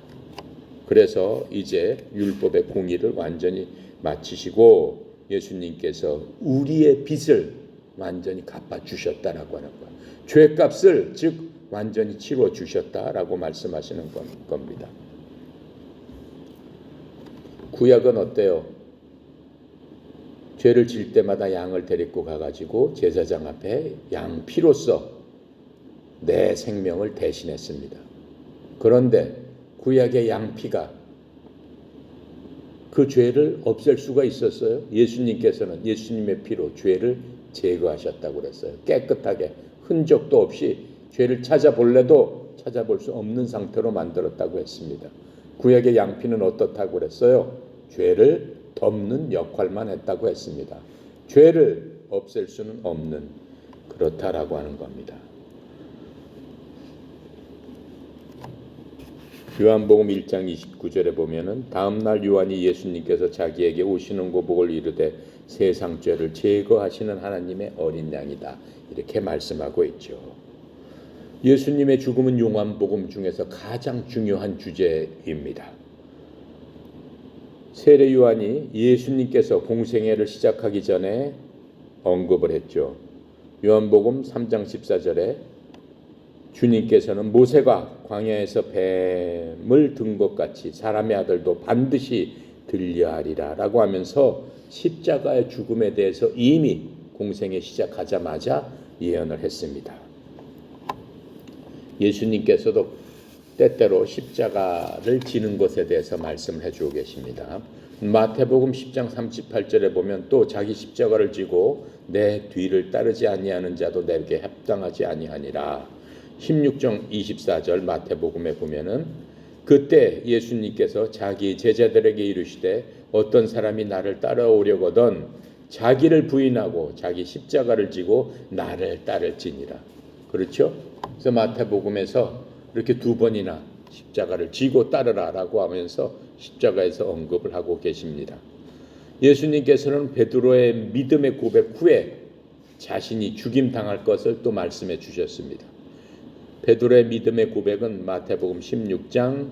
그래서 이제 율법의 공의를 완전히 마치시고 예수님께서 우리의 빚을 완전히 갚아주셨다라고 하는 거예요. 죄값을 즉 완전히 치러주셨다라고 말씀하시는 겁니다. 구약은 어때요? 죄를 질 때마다 양을 데리고 가가지고 제사장 앞에 양 피로써 내 생명을 대신했습니다. 그런데 구약의 양피가 그 죄를 없앨 수가 있었어요? 예수님께서는 예수님의 피로 죄를 제거하셨다고 그랬어요. 깨끗하게 흔적도 없이 죄를 찾아볼래도 찾아볼 수 없는 상태로 만들었다고 했습니다. 구약의 양피는 어떻다고 그랬어요? 죄를 덮는 역할만 했다고 했습니다. 죄를 없앨 수는 없는 그렇다라고 하는 겁니다. 요한복음 1장 29절에 보면은 다음날 요한이 예수님께서 자기에게 오시는 거 보고 이르되 세상 죄를 제거하시는 하나님의 어린 양이다. 이렇게 말씀하고 있죠. 예수님의 죽음은 요한복음 중에서 가장 중요한 주제입니다. 세례 요한이 예수님께서 공생애를 시작하기 전에 언급을 했죠. 요한복음 3장 14절에 주님께서는 모세가 광야에서 뱀을 든 것 같이 사람의 아들도 반드시 들려하리라 라고 하면서 십자가의 죽음에 대해서 이미 공생애 시작하자마자 예언을 했습니다. 예수님께서도 때때로 십자가를 지는 것에 대해서 말씀을 해주고 계십니다. 마태복음 10장 38절에 보면 또 자기 십자가를 지고 내 뒤를 따르지 아니하는 자도 내게 합당하지 아니하니라. 16장 24절 마태복음에 보면은 그때 예수님께서 자기 제자들에게 이르시되 어떤 사람이 나를 따라오려거든 자기를 부인하고 자기 십자가를 지고 나를 따를지니라. 그렇죠? 그래서 마태복음에서 이렇게 두 번이나 십자가를 지고 따르라라고 하면서 십자가에서 언급을 하고 계십니다. 예수님께서는 베드로의 믿음의 고백 후에 자신이 죽임 당할 것을 또 말씀해 주셨습니다. 베드로의 믿음의 고백은 마태복음 16장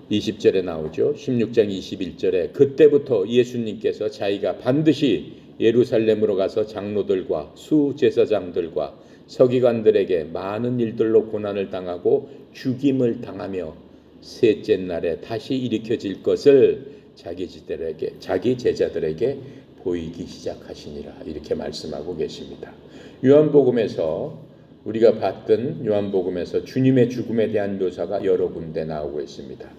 20절에 나오죠. 16장 21절에 그때부터 예수님께서 자기가 반드시 예루살렘으로 가서 장로들과 수제사장들과 서기관들에게 많은 일들로 고난을 당하고 죽임을 당하며 셋째 날에 다시 일으켜질 것을 자기 제자들에게 보이기 시작하시니라 이렇게 말씀하고 계십니다. 요한복음에서 우리가 봤던 요한복음에서 주님의 죽음에 대한 묘사가 여러 군데 나오고 있습니다.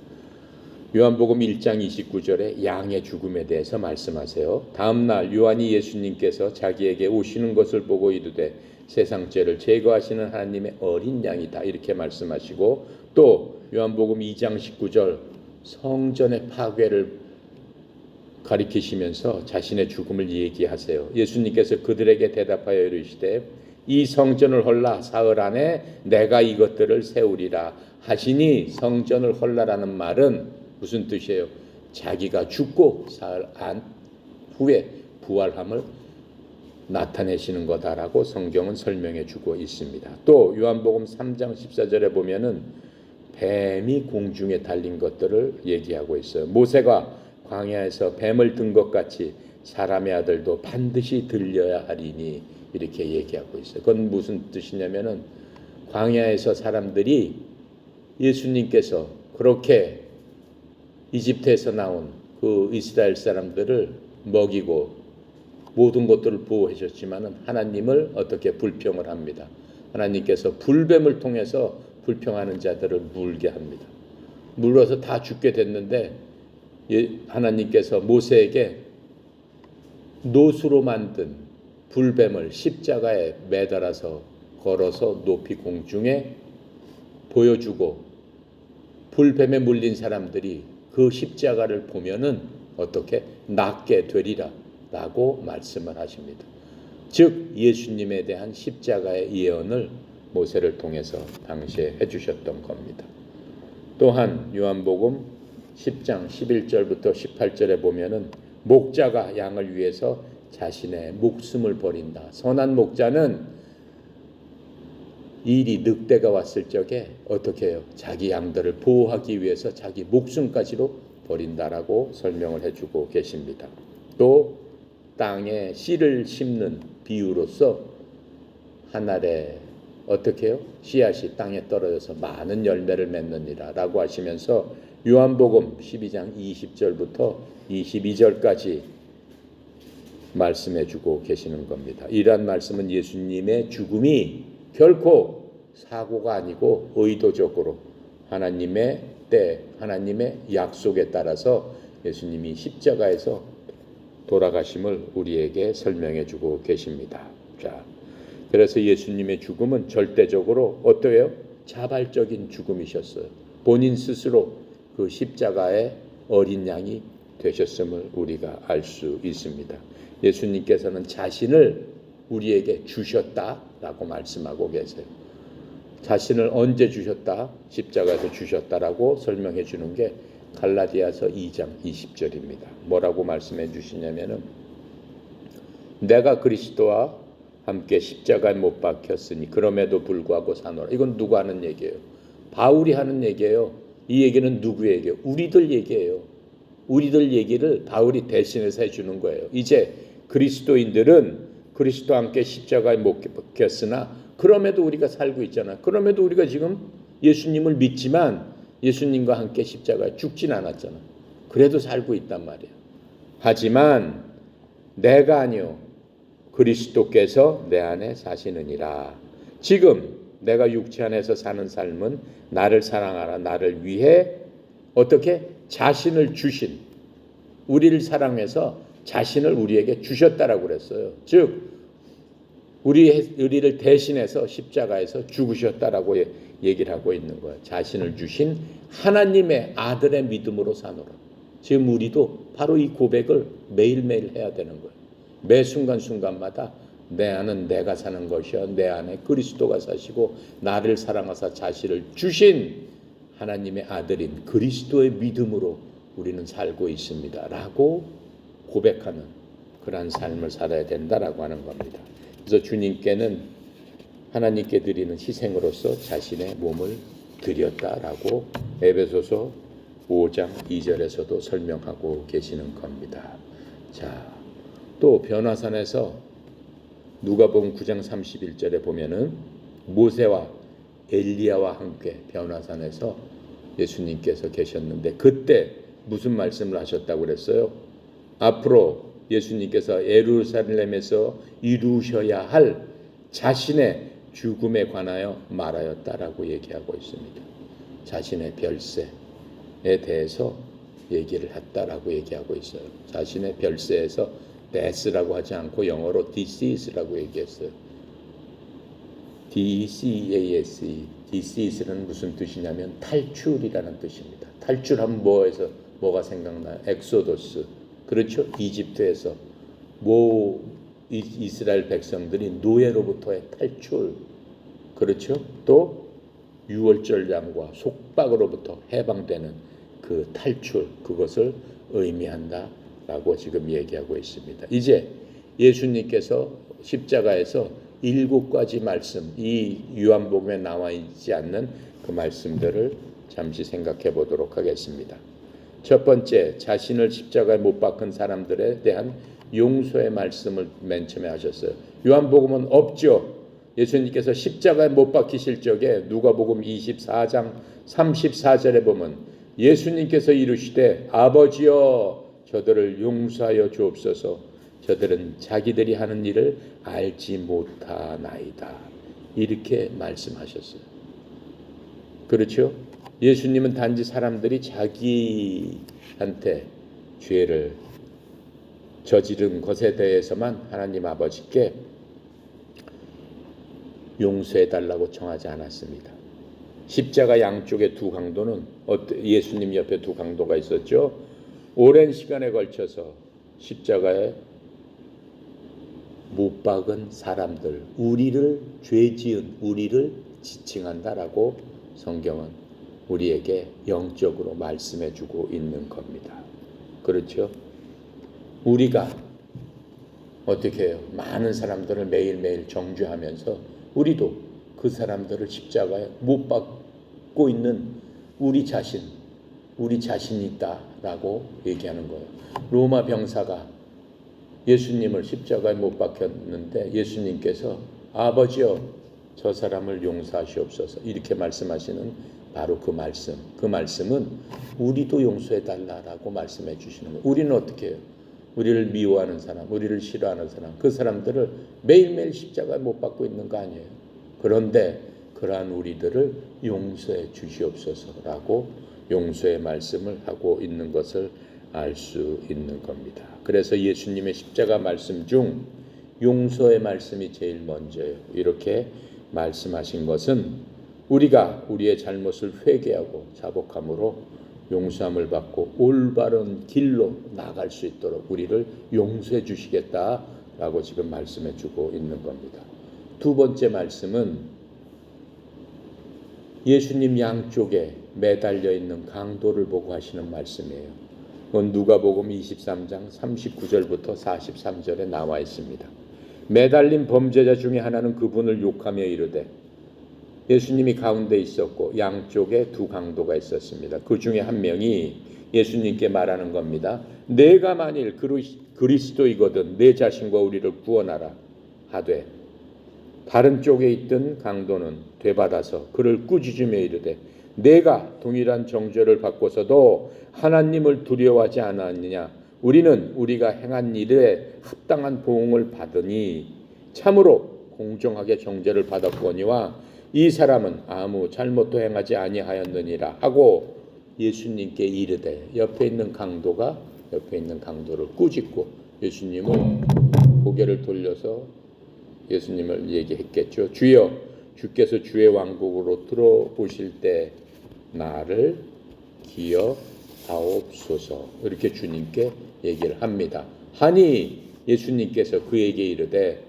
요한복음 1장 29절에 양의 죽음에 대해서 말씀하세요. 다음 날 요한이 예수님께서 자기에게 오시는 것을 보고 이르되 세상 죄를 제거하시는 하나님의 어린 양이다 이렇게 말씀하시고 또 요한복음 2장 19절 성전의 파괴를 가리키시면서 자신의 죽음을 얘기하세요. 예수님께서 그들에게 대답하여 이르시되 이 성전을 헐라 사흘 안에 내가 이것들을 세우리라 하시니 성전을 헐라라는 말은 무슨 뜻이에요? 자기가 죽고 사흘 안 후에 부활함을 나타내시는 거다라고 성경은 설명해 주고 있습니다. 또 요한복음 3장 14절에 보면은 뱀이 공중에 달린 것들을 얘기하고 있어요. 모세가 광야에서 뱀을 든 것 같이 사람의 아들도 반드시 들려야 하리니 이렇게 얘기하고 있어요. 그건 무슨 뜻이냐면은 광야에서 사람들이 예수님께서 그렇게 이집트에서 나온 그 이스라엘 사람들을 먹이고 모든 것들을 보호하셨지만은 하나님을 어떻게 불평을 합니다. 하나님께서 불뱀을 통해서 불평하는 자들을 물게 합니다. 물어서 다 죽게 됐는데 하나님께서 모세에게 노수로 만든 불뱀을 십자가에 매달아서 걸어서 높이 공중에 보여주고 불뱀에 물린 사람들이 그 십자가를 보면은 어떻게 낫게 되리라 라고 말씀을 하십니다. 즉 예수님에 대한 십자가의 예언을 모세를 통해서 당시에 해주셨던 겁니다. 또한 요한복음 10장 11절부터 18절에 보면은 목자가 양을 위해서 자신의 목숨을 버린다. 선한 목자는 일이 늑대가 왔을 적에 어떻게 해요? 자기 양들을 보호하기 위해서 자기 목숨까지도 버린다라고 설명을 해주고 계십니다. 또 땅에 씨를 심는 비유로서 한 알에 어떻게 해요? 씨앗이 땅에 떨어져서 많은 열매를 맺느니라 라고 하시면서 요한복음 12장 20절부터 22절까지 말씀해주고 계시는 겁니다. 이러한 말씀은 예수님의 죽음이 결코 사고가 아니고 의도적으로 하나님의 때, 하나님의 약속에 따라서 예수님이 십자가에서 돌아가심을 우리에게 설명해주고 계십니다. 자, 그래서 예수님의 죽음은 절대적으로 어떠해요? 자발적인 죽음이셨어요. 본인 스스로 그 십자가의 어린 양이 되셨음을 우리가 알 수 있습니다. 예수님께서는 자신을 우리에게 주셨다라고 말씀하고 계세요. 자신을 언제 주셨다? 십자가에서 주셨다라고 설명해 주는 게 갈라디아서 2장 20절입니다. 뭐라고 말씀해 주시냐면은 내가 그리스도와 함께 십자가에 못 박혔으니 그럼에도 불구하고 사노라. 이건 누가 하는 얘기예요? 바울이 하는 얘기예요. 이 얘기는 누구 얘기예요? 우리들 얘기예요. 우리들 얘기를 바울이 대신해서 해주는 거예요. 이제 그리스도인들은 그리스도와 함께 십자가에 못 박혔으나 그럼에도 우리가 살고 있잖아. 그럼에도 우리가 지금 예수님을 믿지만 예수님과 함께 십자가에 죽진 않았잖아. 그래도 살고 있단 말이에요. 하지만 내가 아니요 그리스도께서 내 안에 사시느니라. 지금 내가 육체 안에서 사는 삶은 나를 사랑하라 나를 위해 어떻게 자신을 주신 우리를 사랑해서 자신을 우리에게 주셨다라고 그랬어요. 즉 우리를 대신해서 십자가에서 죽으셨다라고 얘기를 하고 있는 거예요. 자신을 주신 하나님의 아들의 믿음으로 사노라. 지금 우리도 바로 이 고백을 매일매일 해야 되는 거예요. 매 순간순간마다 내 안은 내가 사는 것이요 내 안에 그리스도가 사시고 나를 사랑하사 자신을 주신 하나님의 아들인 그리스도의 믿음으로 우리는 살고 있습니다 라고 고백하는 그러한 삶을 살아야 된다라고 하는 겁니다. 그래서 주님께는 하나님께 드리는 희생으로서 자신의 몸을 드렸다라고 에베소서 5장 2절에서도 설명하고 계시는 겁니다. 자, 또 변화산에서 누가복음 9장 31절에 보면은 모세와 엘리야와 함께 변화산에서 예수님께서 계셨는데 그때 무슨 말씀을 하셨다고 그랬어요? 앞으로 예수님께서 예루살렘에서 이루셔야 할 자신의 죽음에 관하여 말하였다라고 얘기하고 있습니다. 자신의 별세에 대해서 얘기를 했다라고 얘기하고 있어요. 자신의 별세에서 death라고 하지 않고 영어로 decease라고 얘기했어요. D-E-C-A-S-E. decease는 무슨 뜻이냐면 탈출이라는 뜻입니다. 탈출하면 뭐가 생각나요? 엑소더스. 그렇죠? 이집트에서 이스라엘 백성들이 노예로부터의 탈출. 그렇죠? 또 유월절 양과 속박으로부터 해방되는 그 탈출, 그것을 의미한다라고 지금 얘기하고 있습니다. 이제 예수님께서 십자가에서 7가지 말씀, 이 요한복음에 나와 있지 않는 그 말씀들을 잠시 생각해 보도록 하겠습니다. 첫 번째, 자신을 십자가에 못 박은 사람들에 대한 용서의 말씀을 맨 처음에 하셨어요. 요한복음은 없죠. 예수님께서 십자가에 못 박히실 적에 누가복음 24장 34절에 보면 예수님께서 이르시되 아버지여 저들을 용서하여 주옵소서 저들은 자기들이 하는 일을 알지 못하나이다. 이렇게 말씀하셨어요. 그렇죠? 예수님은 단지 사람들이 자기한테 죄를 저지른 것에 대해서만 하나님 아버지께 용서해달라고 청하지 않았습니다. 십자가 양쪽에 두 강도는 예수님 옆에 두 강도가 있었죠. 오랜 시간에 걸쳐서 십자가에 못 박은 사람들, 우리를 죄지은 우리를 지칭한다라고 성경은 우리에게 영적으로 말씀해주고 있는 겁니다. 그렇죠? 우리가 어떻게 해요? 많은 사람들을 매일매일 정죄하면서 우리도 그 사람들을 십자가에 못 박고 있는 우리 자신이 있다라고 얘기하는 거예요. 로마 병사가 예수님을 십자가에 못 박혔는데 예수님께서 아버지여 저 사람을 용서하시옵소서 이렇게 말씀하시는 바로 그 말씀은 우리도 용서해달라고 말씀해 주시는 거예요. 우리는 어떻게 해요? 우리를 미워하는 사람, 우리를 싫어하는 사람, 그 사람들을 매일매일 십자가에 못 박고 있는 거 아니에요. 그런데 그러한 우리들을 용서해 주시옵소서라고 용서의 말씀을 하고 있는 것을 알 수 있는 겁니다. 그래서 예수님의 십자가 말씀 중 용서의 말씀이 제일 먼저예요. 이렇게 말씀하신 것은 우리가 우리의 잘못을 회개하고 자복함으로 용서함을 받고 올바른 길로 나갈 수 있도록 우리를 용서해 주시겠다라고 지금 말씀해 주고 있는 겁니다. 두 번째 말씀은 예수님 양쪽에 매달려 있는 강도를 보고 하시는 말씀이에요. 그건 누가복음 23장 39절부터 43절에 나와 있습니다. 매달린 범죄자 중에 하나는 그분을 욕하며 이르되 예수님이 가운데 있었고 양쪽에 두 강도가 있었습니다. 그 중에 한 명이 예수님께 말하는 겁니다. 내가 만일 그리스도이거든 내 자신과 우리를 구원하라 하되, 다른 쪽에 있던 강도는 되받아서 그를 꾸짖으며 이르되, 내가 동일한 정죄를 받고서도 하나님을 두려워하지 않았느냐? 우리는 우리가 행한 일에 합당한 보응을 받으니 참으로 공정하게 정죄를 받았거니와 이 사람은 아무 잘못도 행하지 아니하였느니라 하고 예수님께 이르되, 옆에 있는 강도를 꾸짖고 예수님을 고개를 돌려서 예수님을 얘기했겠죠. 주여, 주께서 주의 왕국으로 들어오실 때 나를 기억하옵소서. 이렇게 주님께 얘기를 합니다. 하니 예수님께서 그에게 이르되,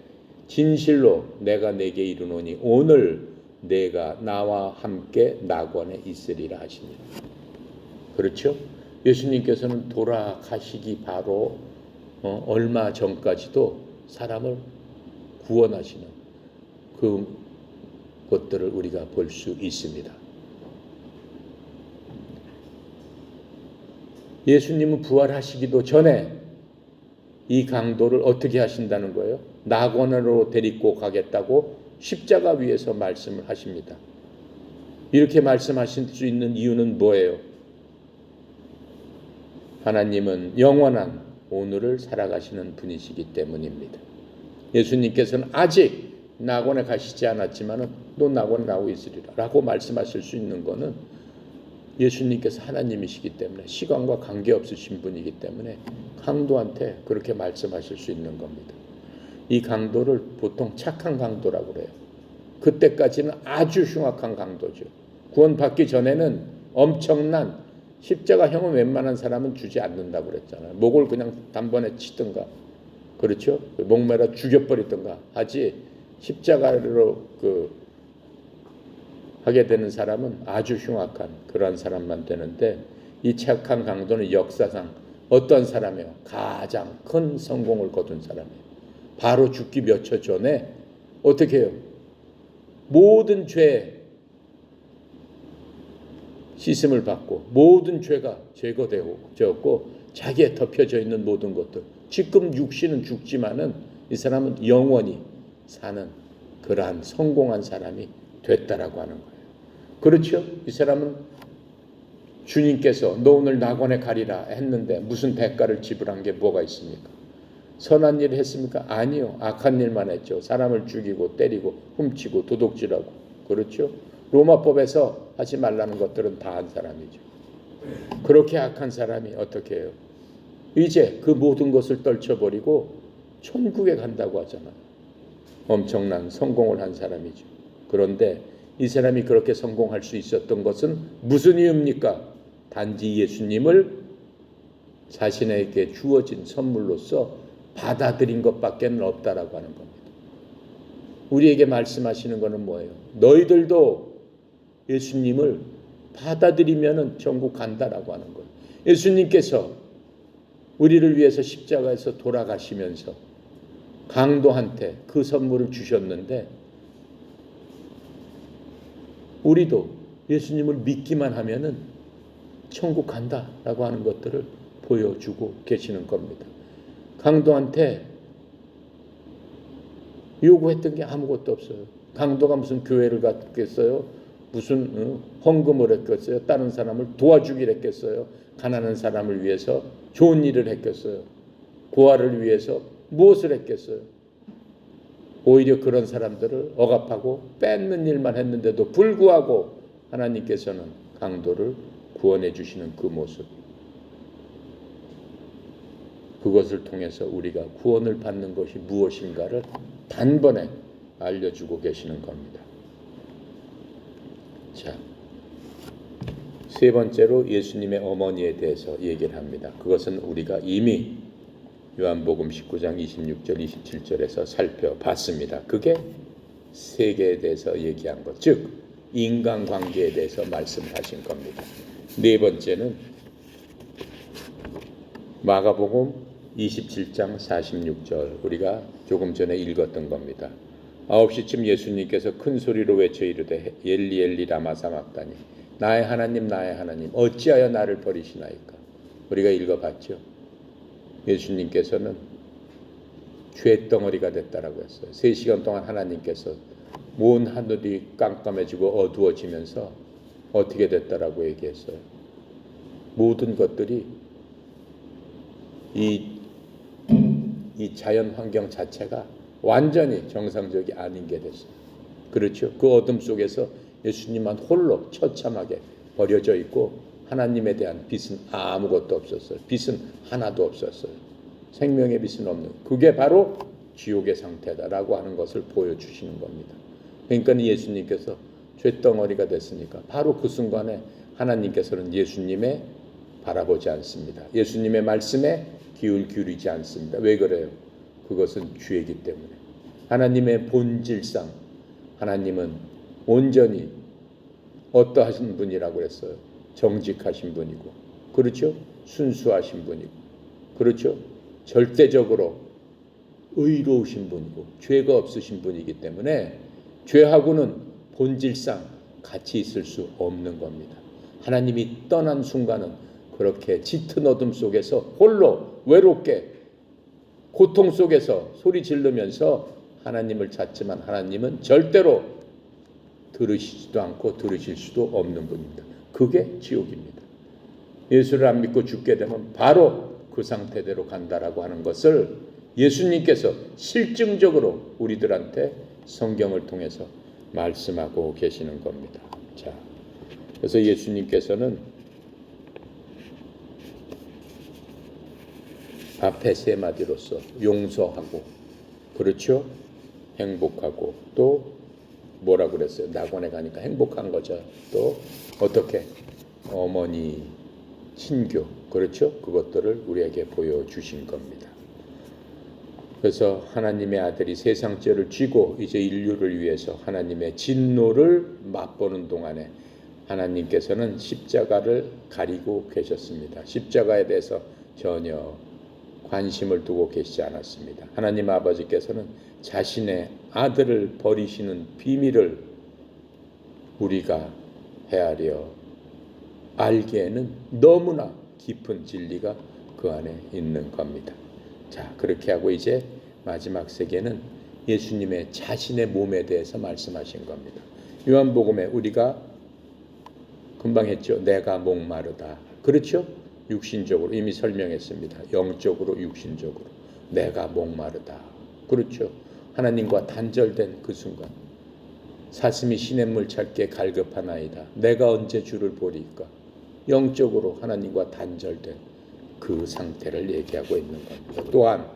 진실로 내가 내게 이르노니 오늘 내가 나와 함께 낙원에 있으리라 하시니라. 그렇죠? 예수님께서는 돌아가시기 바로 얼마 전까지도 사람을 구원하시는 그 것들을 우리가 볼 수 있습니다. 예수님은 부활하시기도 전에 이 강도를 어떻게 하신다는 거예요? 낙원으로 데리고 가겠다고 십자가 위에서 말씀을 하십니다. 이렇게 말씀하실 수 있는 이유는 뭐예요? 하나님은 영원한 오늘을 살아가시는 분이시기 때문입니다. 예수님께서는 아직 낙원에 가시지 않았지만 또 낙원에 나오고 있으리라 라고 말씀하실 수 있는 것은 예수님께서 하나님이시기 때문에, 시간과 관계없으신 분이기 때문에 강도한테 그렇게 말씀하실 수 있는 겁니다. 이 강도를 보통 착한 강도라고 그래요. 그때까지는 아주 흉악한 강도죠. 구원받기 전에는 엄청난 십자가형은 웬만한 사람은 주지 않는다고 그랬잖아요. 목을 그냥 단번에 치든가, 그렇죠? 목매라 죽여버리든가 하지, 십자가로 하게 되는 사람은 아주 흉악한 그러한 사람만 되는데, 이 착한 강도는 역사상 어떤 사람이에요? 가장 큰 성공을 거둔 사람이에요. 바로 죽기 몇 초 전에 어떻게 해요? 모든 죄 씻음을 받고 모든 죄가 제거되었고 자기에 덮여져 있는 모든 것들, 지금 육신은 죽지만은 이 사람은 영원히 사는 그러한 성공한 사람이 됐다라고 하는 거예요. 그렇죠? 이 사람은 주님께서 너 오늘 낙원에 가리라 했는데 무슨 대가를 지불한 게 뭐가 있습니까? 선한 일을 했습니까? 아니요. 악한 일만 했죠. 사람을 죽이고 때리고 훔치고 도둑질하고. 그렇죠? 로마법에서 하지 말라는 것들은 다 한 사람이죠. 그렇게 악한 사람이 어떻게 해요? 이제 그 모든 것을 떨쳐버리고 천국에 간다고 하잖아요. 엄청난 성공을 한 사람이죠. 그런데 이 사람이 그렇게 성공할 수 있었던 것은 무슨 이유입니까? 단지 예수님을 자신에게 주어진 선물로서 받아들인 것밖에 없다라고 하는 겁니다. 우리에게 말씀하시는 것은 뭐예요? 너희들도 예수님을 받아들이면 천국 간다라고 하는 거예요. 예수님께서 우리를 위해서 십자가에서 돌아가시면서 강도한테 그 선물을 주셨는데, 우리도 예수님을 믿기만 하면은 천국 간다라고 하는 것들을 보여주고 계시는 겁니다. 강도한테 요구했던 게 아무것도 없어요. 강도가 무슨 교회를 갔겠어요? 무슨 헌금을 했겠어요? 다른 사람을 도와주기를 했겠어요? 가난한 사람을 위해서 좋은 일을 했겠어요? 고아를 위해서 무엇을 했겠어요? 오히려 그런 사람들을 억압하고 뺏는 일만 했는데도 불구하고 하나님께서는 강도를 구원해 주시는 그 모습, 그것을 통해서 우리가 구원을 받는 것이 무엇인가를 단번에 알려주고 계시는 겁니다. 자, 세 번째로 예수님의 어머니에 대해서 얘기를 합니다. 그것은 우리가 이미 요한복음 19장 26절 27절에서 살펴봤습니다. 그게 세계에 대해서 얘기한 것, 즉 인간관계에 대해서 말씀하신 겁니다. 네 번째는 마가복음 27장 46절, 우리가 조금 전에 읽었던 겁니다. 9시쯤 예수님께서 큰 소리로 외쳐 이르되 엘리 엘리 라마 사막다니 나의 하나님 어찌하여 나를 버리시나이까. 우리가 읽어봤죠. 예수님께서는 죄덩어리가 됐다라고 했어요. 3시간 동안 하나님께서 온 하늘이 깜깜해지고 어두워지면서 어떻게 됐다라고 얘기했어요. 모든 것들이 이 자연 환경 자체가 완전히 정상적이 아닌 게 됐어요. 그렇죠. 그 어둠 속에서 예수님만 홀로 처참하게 버려져 있고 하나님에 대한 빛은 아무것도 없었어요. 빛은 하나도 없었어요. 생명의 빛은 없는, 그게 바로 지옥의 상태다라고 하는 것을 보여주시는 겁니다. 그러니까 예수님께서 쇳덩어리가 됐으니까 바로 그 순간에 하나님께서는 예수님의 바라보지 않습니다. 예수님의 말씀에 기울이지 않습니다. 왜 그래요? 그것은 죄이기 때문에. 하나님의 본질상 하나님은 온전히 어떠하신 분이라고 그랬어요? 정직하신 분이고, 그렇죠? 순수하신 분이고, 그렇죠? 절대적으로 의로우신 분이고 죄가 없으신 분이기 때문에 죄하고는 본질상 같이 있을 수 없는 겁니다. 하나님이 떠난 순간은 그렇게 짙은 어둠 속에서 홀로 외롭게 고통 속에서 소리 지르면서 하나님을 찾지만 하나님은 절대로 들으시지도 않고 들으실 수도 없는 분입니다. 그게 지옥입니다. 예수를 안 믿고 죽게 되면 바로 그 상태대로 간다라고 하는 것을 예수님께서 실증적으로 우리들한테 성경을 통해서 말씀하고 계시는 겁니다. 자, 그래서 예수님께서는 앞에 3마디로서 용서하고, 그렇죠? 행복하고, 또 뭐라 그랬어요? 낙원에 가니까 행복한 거죠. 또 어떻게? 어머니 친교, 그렇죠? 그것들을 우리에게 보여주신 겁니다. 그래서 하나님의 아들이 세상 죄를 지고 이제 인류를 위해서 하나님의 진노를 맛보는 동안에 하나님께서는 십자가를 가리고 계셨습니다. 십자가에 대해서 전혀 관심을 두고 계시지 않았습니다. 하나님 아버지께서는 자신의 아들을 버리시는 비밀을 우리가 헤아려 알기에는 너무나 깊은 진리가 그 안에 있는 겁니다. 자, 그렇게 하고 이제 마지막 세계는 예수님의 자신의 몸에 대해서 말씀하신 겁니다. 요한복음에 우리가 금방 했죠. 내가 목마르다. 그렇죠? 육신적으로 이미 설명했습니다. 영적으로 육신적으로 내가 목마르다. 그렇죠? 하나님과 단절된 그 순간 사슴이 시냇물 찾기에 갈급하나이다. 내가 언제 주를 보리까? 영적으로 하나님과 단절된 그 상태를 얘기하고 있는 겁니다. 또한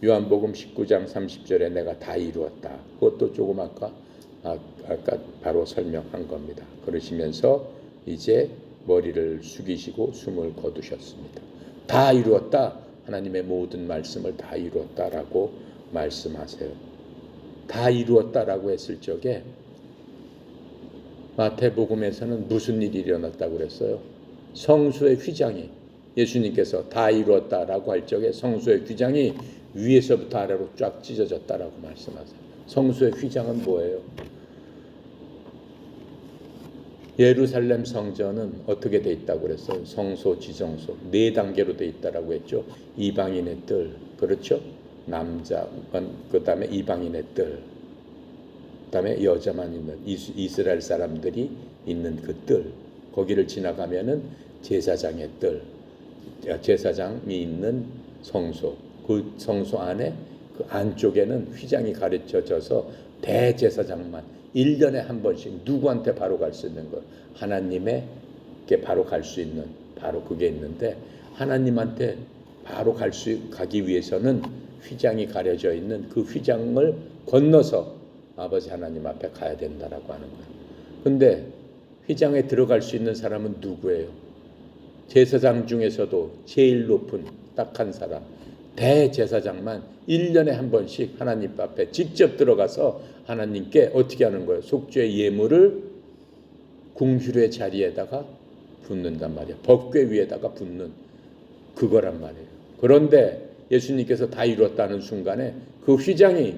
요한복음 19장 30절에 내가 다 이루었다. 그것도 조금 아까 바로 설명한 겁니다. 그러시면서 이제 머리를 숙이시고 숨을 거두셨습니다. 다 이루었다. 하나님의 모든 말씀을 다 이루었다라고 말씀하세요. 다 이루었다라고 했을 적에 마태복음에서는 무슨 일이 일어났다고 그랬어요? 성소의 휘장이, 예수님께서 다 이루었다라고 할 적에 성소의 휘장이 위에서부터 아래로 쫙 찢어졌다라고 말씀하세요. 성소의 휘장은 뭐예요? 예루살렘 성전은 어떻게 돼 있다고 그랬어요? 성소, 지성소 4단계로 돼 있다라고 했죠. 이방인의 뜰, 그렇죠? 남자, 그 다음에 이방인의 뜰, 그 다음에 여자만 있는 이스라엘 사람들이 있는 그 뜰, 거기를 지나가면은 제사장의 뜰, 제사장이 있는 성소, 그 성소 안에 그 안쪽에는 휘장이 가르쳐져서 대제사장만 1년에 한 번씩 누구한테 바로 갈 수 있는 것, 하나님에게 바로 갈 수 있는, 바로 그게 있는데 하나님한테 바로 가기 위해서는 휘장이 가려져 있는 그 휘장을 건너서 아버지 하나님 앞에 가야 된다라고 하는 거예요. 근데 휘장에 들어갈 수 있는 사람은 누구예요? 제사장 중에서도 제일 높은 딱 한 사람, 대제사장만 1년에 한 번씩 하나님 앞에 직접 들어가서 하나님께 어떻게 하는 거예요? 속죄의 예물을 궁휼의 자리에다가 붓는단 말이에요. 법궤 위에다가 붓는 그거란 말이에요. 그런데 예수님께서 다 이뤘다는 순간에 그 휘장이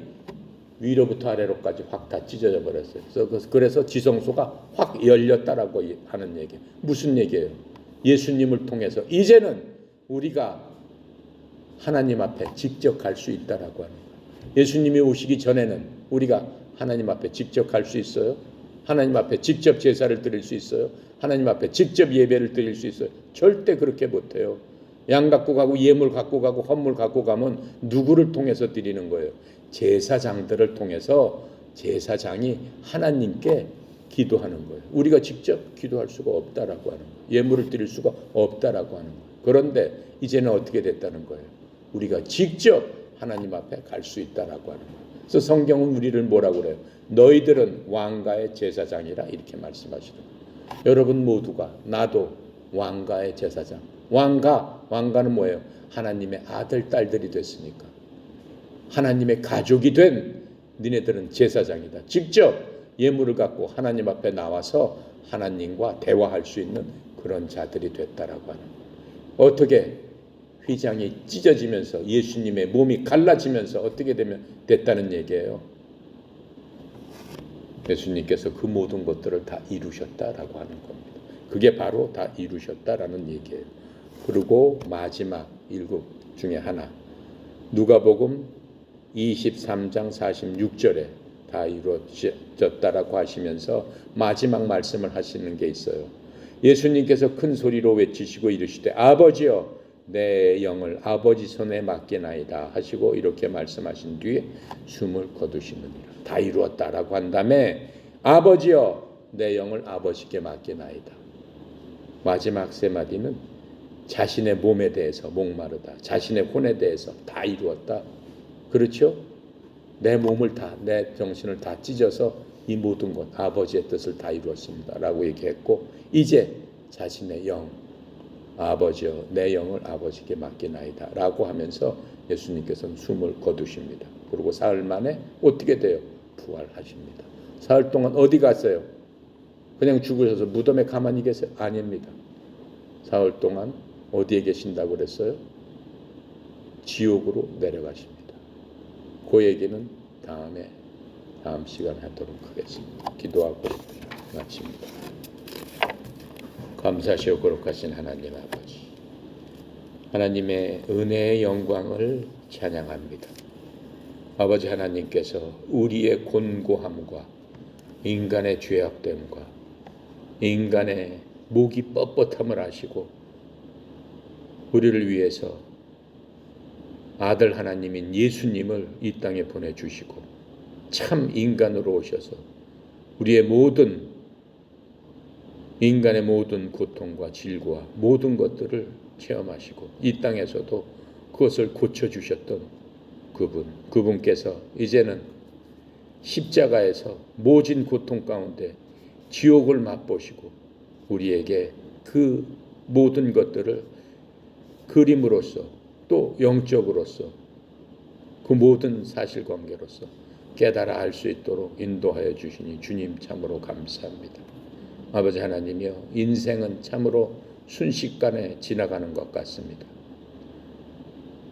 위로부터 아래로까지 확 다 찢어져 버렸어요. 그래서 지성소가 확 열렸다라고 하는 얘기예요. 무슨 얘기예요? 예수님을 통해서 이제는 우리가 하나님 앞에 직접 갈 수 있다라고 하는 거예요. 예수님이 오시기 전에는 우리가 하나님 앞에 직접 갈 수 있어요? 하나님 앞에 직접 제사를 드릴 수 있어요? 하나님 앞에 직접 예배를 드릴 수 있어요? 절대 그렇게 못해요. 양 갖고 가고 예물 갖고 가고 헌물 갖고 가면 누구를 통해서 드리는 거예요? 제사장들을 통해서 제사장이 하나님께 기도하는 거예요. 우리가 직접 기도할 수가 없다라고 하는 거예요. 예물을 드릴 수가 없다라고 하는 거예요. 그런데 이제는 어떻게 됐다는 거예요? 우리가 직접 하나님 앞에 갈 수 있다라고 하는 거예요. 그래서 성경은 우리를 뭐라고 그래요? 너희들은 왕가의 제사장이라 이렇게 말씀하시더라고요. 여러분 모두가 나도 왕가의 제사장. 왕가는 뭐예요? 하나님의 아들 딸들이 됐으니까. 하나님의 가족이 된 니네들은 제사장이다. 직접 예물을 갖고 하나님 앞에 나와서 하나님과 대화할 수 있는 그런 자들이 됐다라고 하는 거예요. 어떻게 휘장이 찢어지면서 예수님의 몸이 갈라지면서 어떻게 됐다는 얘기예요. 예수님께서 그 모든 것들을 다 이루셨다라고 하는 겁니다. 그게 바로 다 이루셨다라는 얘기예요. 그리고 마지막 일곱 중에 하나, 누가복음 23장 46절에 다 이루어졌다라고 하시면서 마지막 말씀을 하시는 게 있어요. 예수님께서 큰 소리로 외치시고 이르시되 아버지여 내 영을 아버지 손에 맡기나이다 하시고 이렇게 말씀하신 뒤에 숨을 거두시느니라. 다 이루었다라고 한 다음에 아버지여 내 영을 아버지께 맡기나이다. 마지막 세 마디는 자신의 몸에 대해서 목마르다. 자신의 혼에 대해서 다 이루었다. 그렇죠? 내 몸을 다, 내 정신을 다 찢어서 이 모든 것 아버지의 뜻을 다 이루었습니다 라고 얘기했고, 이제 자신의 영, 아버지여 내 영을 아버지께 맡기나이다 라고 하면서 예수님께서는 숨을 거두십니다. 그리고 사흘 만에 어떻게 돼요? 부활하십니다. 사흘 동안 어디 갔어요? 그냥 죽으셔서 무덤에 가만히 계세요? 아닙니다. 사흘 동안 어디에 계신다고 그랬어요? 지옥으로 내려가십니다. 그 얘기는 다음 시간에 하도록 하겠습니다. 기도하고 마칩니다. 감사하시오 거룩하신 하나님 아버지, 하나님의 은혜의 영광을 찬양합니다. 아버지 하나님께서 우리의 곤고함과 인간의 죄악됨과 인간의 목이 뻣뻣함을 아시고 우리를 위해서 아들 하나님인 예수님을 이 땅에 보내주시고 참 인간으로 오셔서 우리의 모든 인간의 모든 고통과 질고와 모든 것들을 체험하시고 이 땅에서도 그것을 고쳐주셨던 그분께서 이제는 십자가에서 모진 고통 가운데 지옥을 맛보시고 우리에게 그 모든 것들을 그림으로써 또 영적으로서 그 모든 사실관계로서 깨달아 알 수 있도록 인도하여 주시니 주님 참으로 감사합니다. 아버지 하나님이여, 인생은 참으로 순식간에 지나가는 것 같습니다.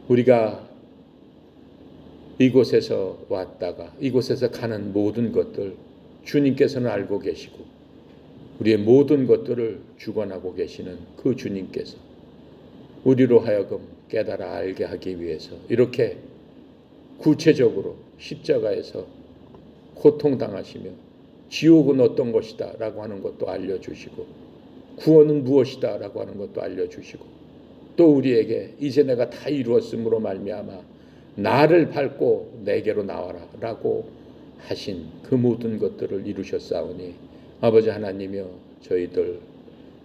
우리가 이곳에서 왔다가 이곳에서 가는 모든 것들 주님께서는 알고 계시고 우리의 모든 것들을 주관하고 계시는 그 주님께서 우리로 하여금 깨달아 알게 하기 위해서 이렇게 구체적으로 십자가에서 고통당하시며 지옥은 어떤 것이다 라고 하는 것도 알려주시고 구원은 무엇이다 라고 하는 것도 알려주시고 또 우리에게 이제 내가 다 이루었으므로 말미암아 나를 밟고 내게로 나와라 라고 하신 그 모든 것들을 이루셨사오니 아버지 하나님이여, 저희들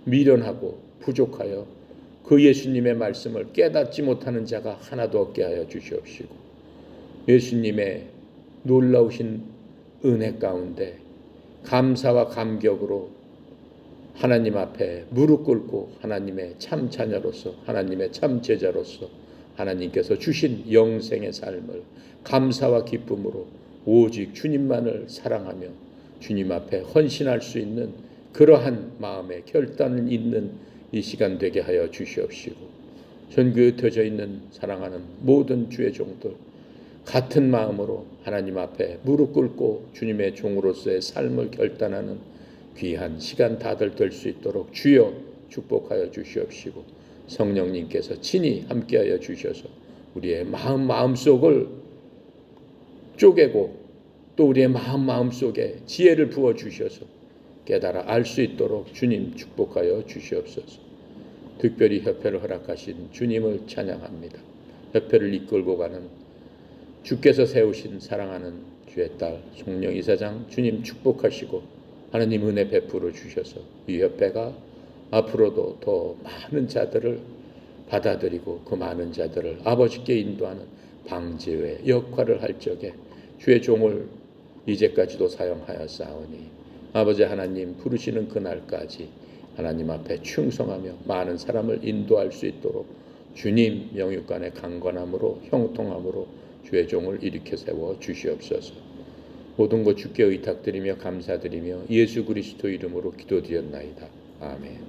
미련하고 부족하여 그 예수님의 말씀을 깨닫지 못하는 자가 하나도 없게 하여 주시옵시고 예수님의 놀라우신 은혜 가운데 감사와 감격으로 하나님 앞에 무릎 꿇고 하나님의 참 자녀로서 하나님의 참 제자로서 하나님께서 주신 영생의 삶을 감사와 기쁨으로 오직 주님만을 사랑하며 주님 앞에 헌신할 수 있는 그러한 마음의 결단을 있는 이 시간 되게 하여 주시옵시고 전교에 흩어져 있는 사랑하는 모든 주의 종들 같은 마음으로 하나님 앞에 무릎 꿇고 주님의 종으로서의 삶을 결단하는 귀한 시간 다들 될 수 있도록 주여 축복하여 주시옵시고 성령님께서 친히 함께하여 주셔서 우리의 마음속을 쪼개고 또 우리의 마음속에 지혜를 부어 주셔서 깨달아 알 수 있도록 주님 축복하여 주시옵소서. 특별히 협회를 허락하신 주님을 찬양합니다. 협회를 이끌고 가는 주께서 세우신 사랑하는 주의 딸 송령 이사장 주님 축복하시고 하나님 은혜 베풀어 주셔서 이 협회가 앞으로도 더 많은 자들을 받아들이고 그 많은 자들을 아버지께 인도하는 방제의 역할을 할 적에 주의 종을 이제까지도 사용하였사오니 아버지 하나님 부르시는 그날까지 하나님 앞에 충성하며 많은 사람을 인도할 수 있도록 주님 영육간의 강건함으로 형통함으로 주의 종을 일으켜 세워 주시옵소서. 모든 것 주께 의탁드리며 감사드리며 예수 그리스도 이름으로 기도드렸나이다. 아멘.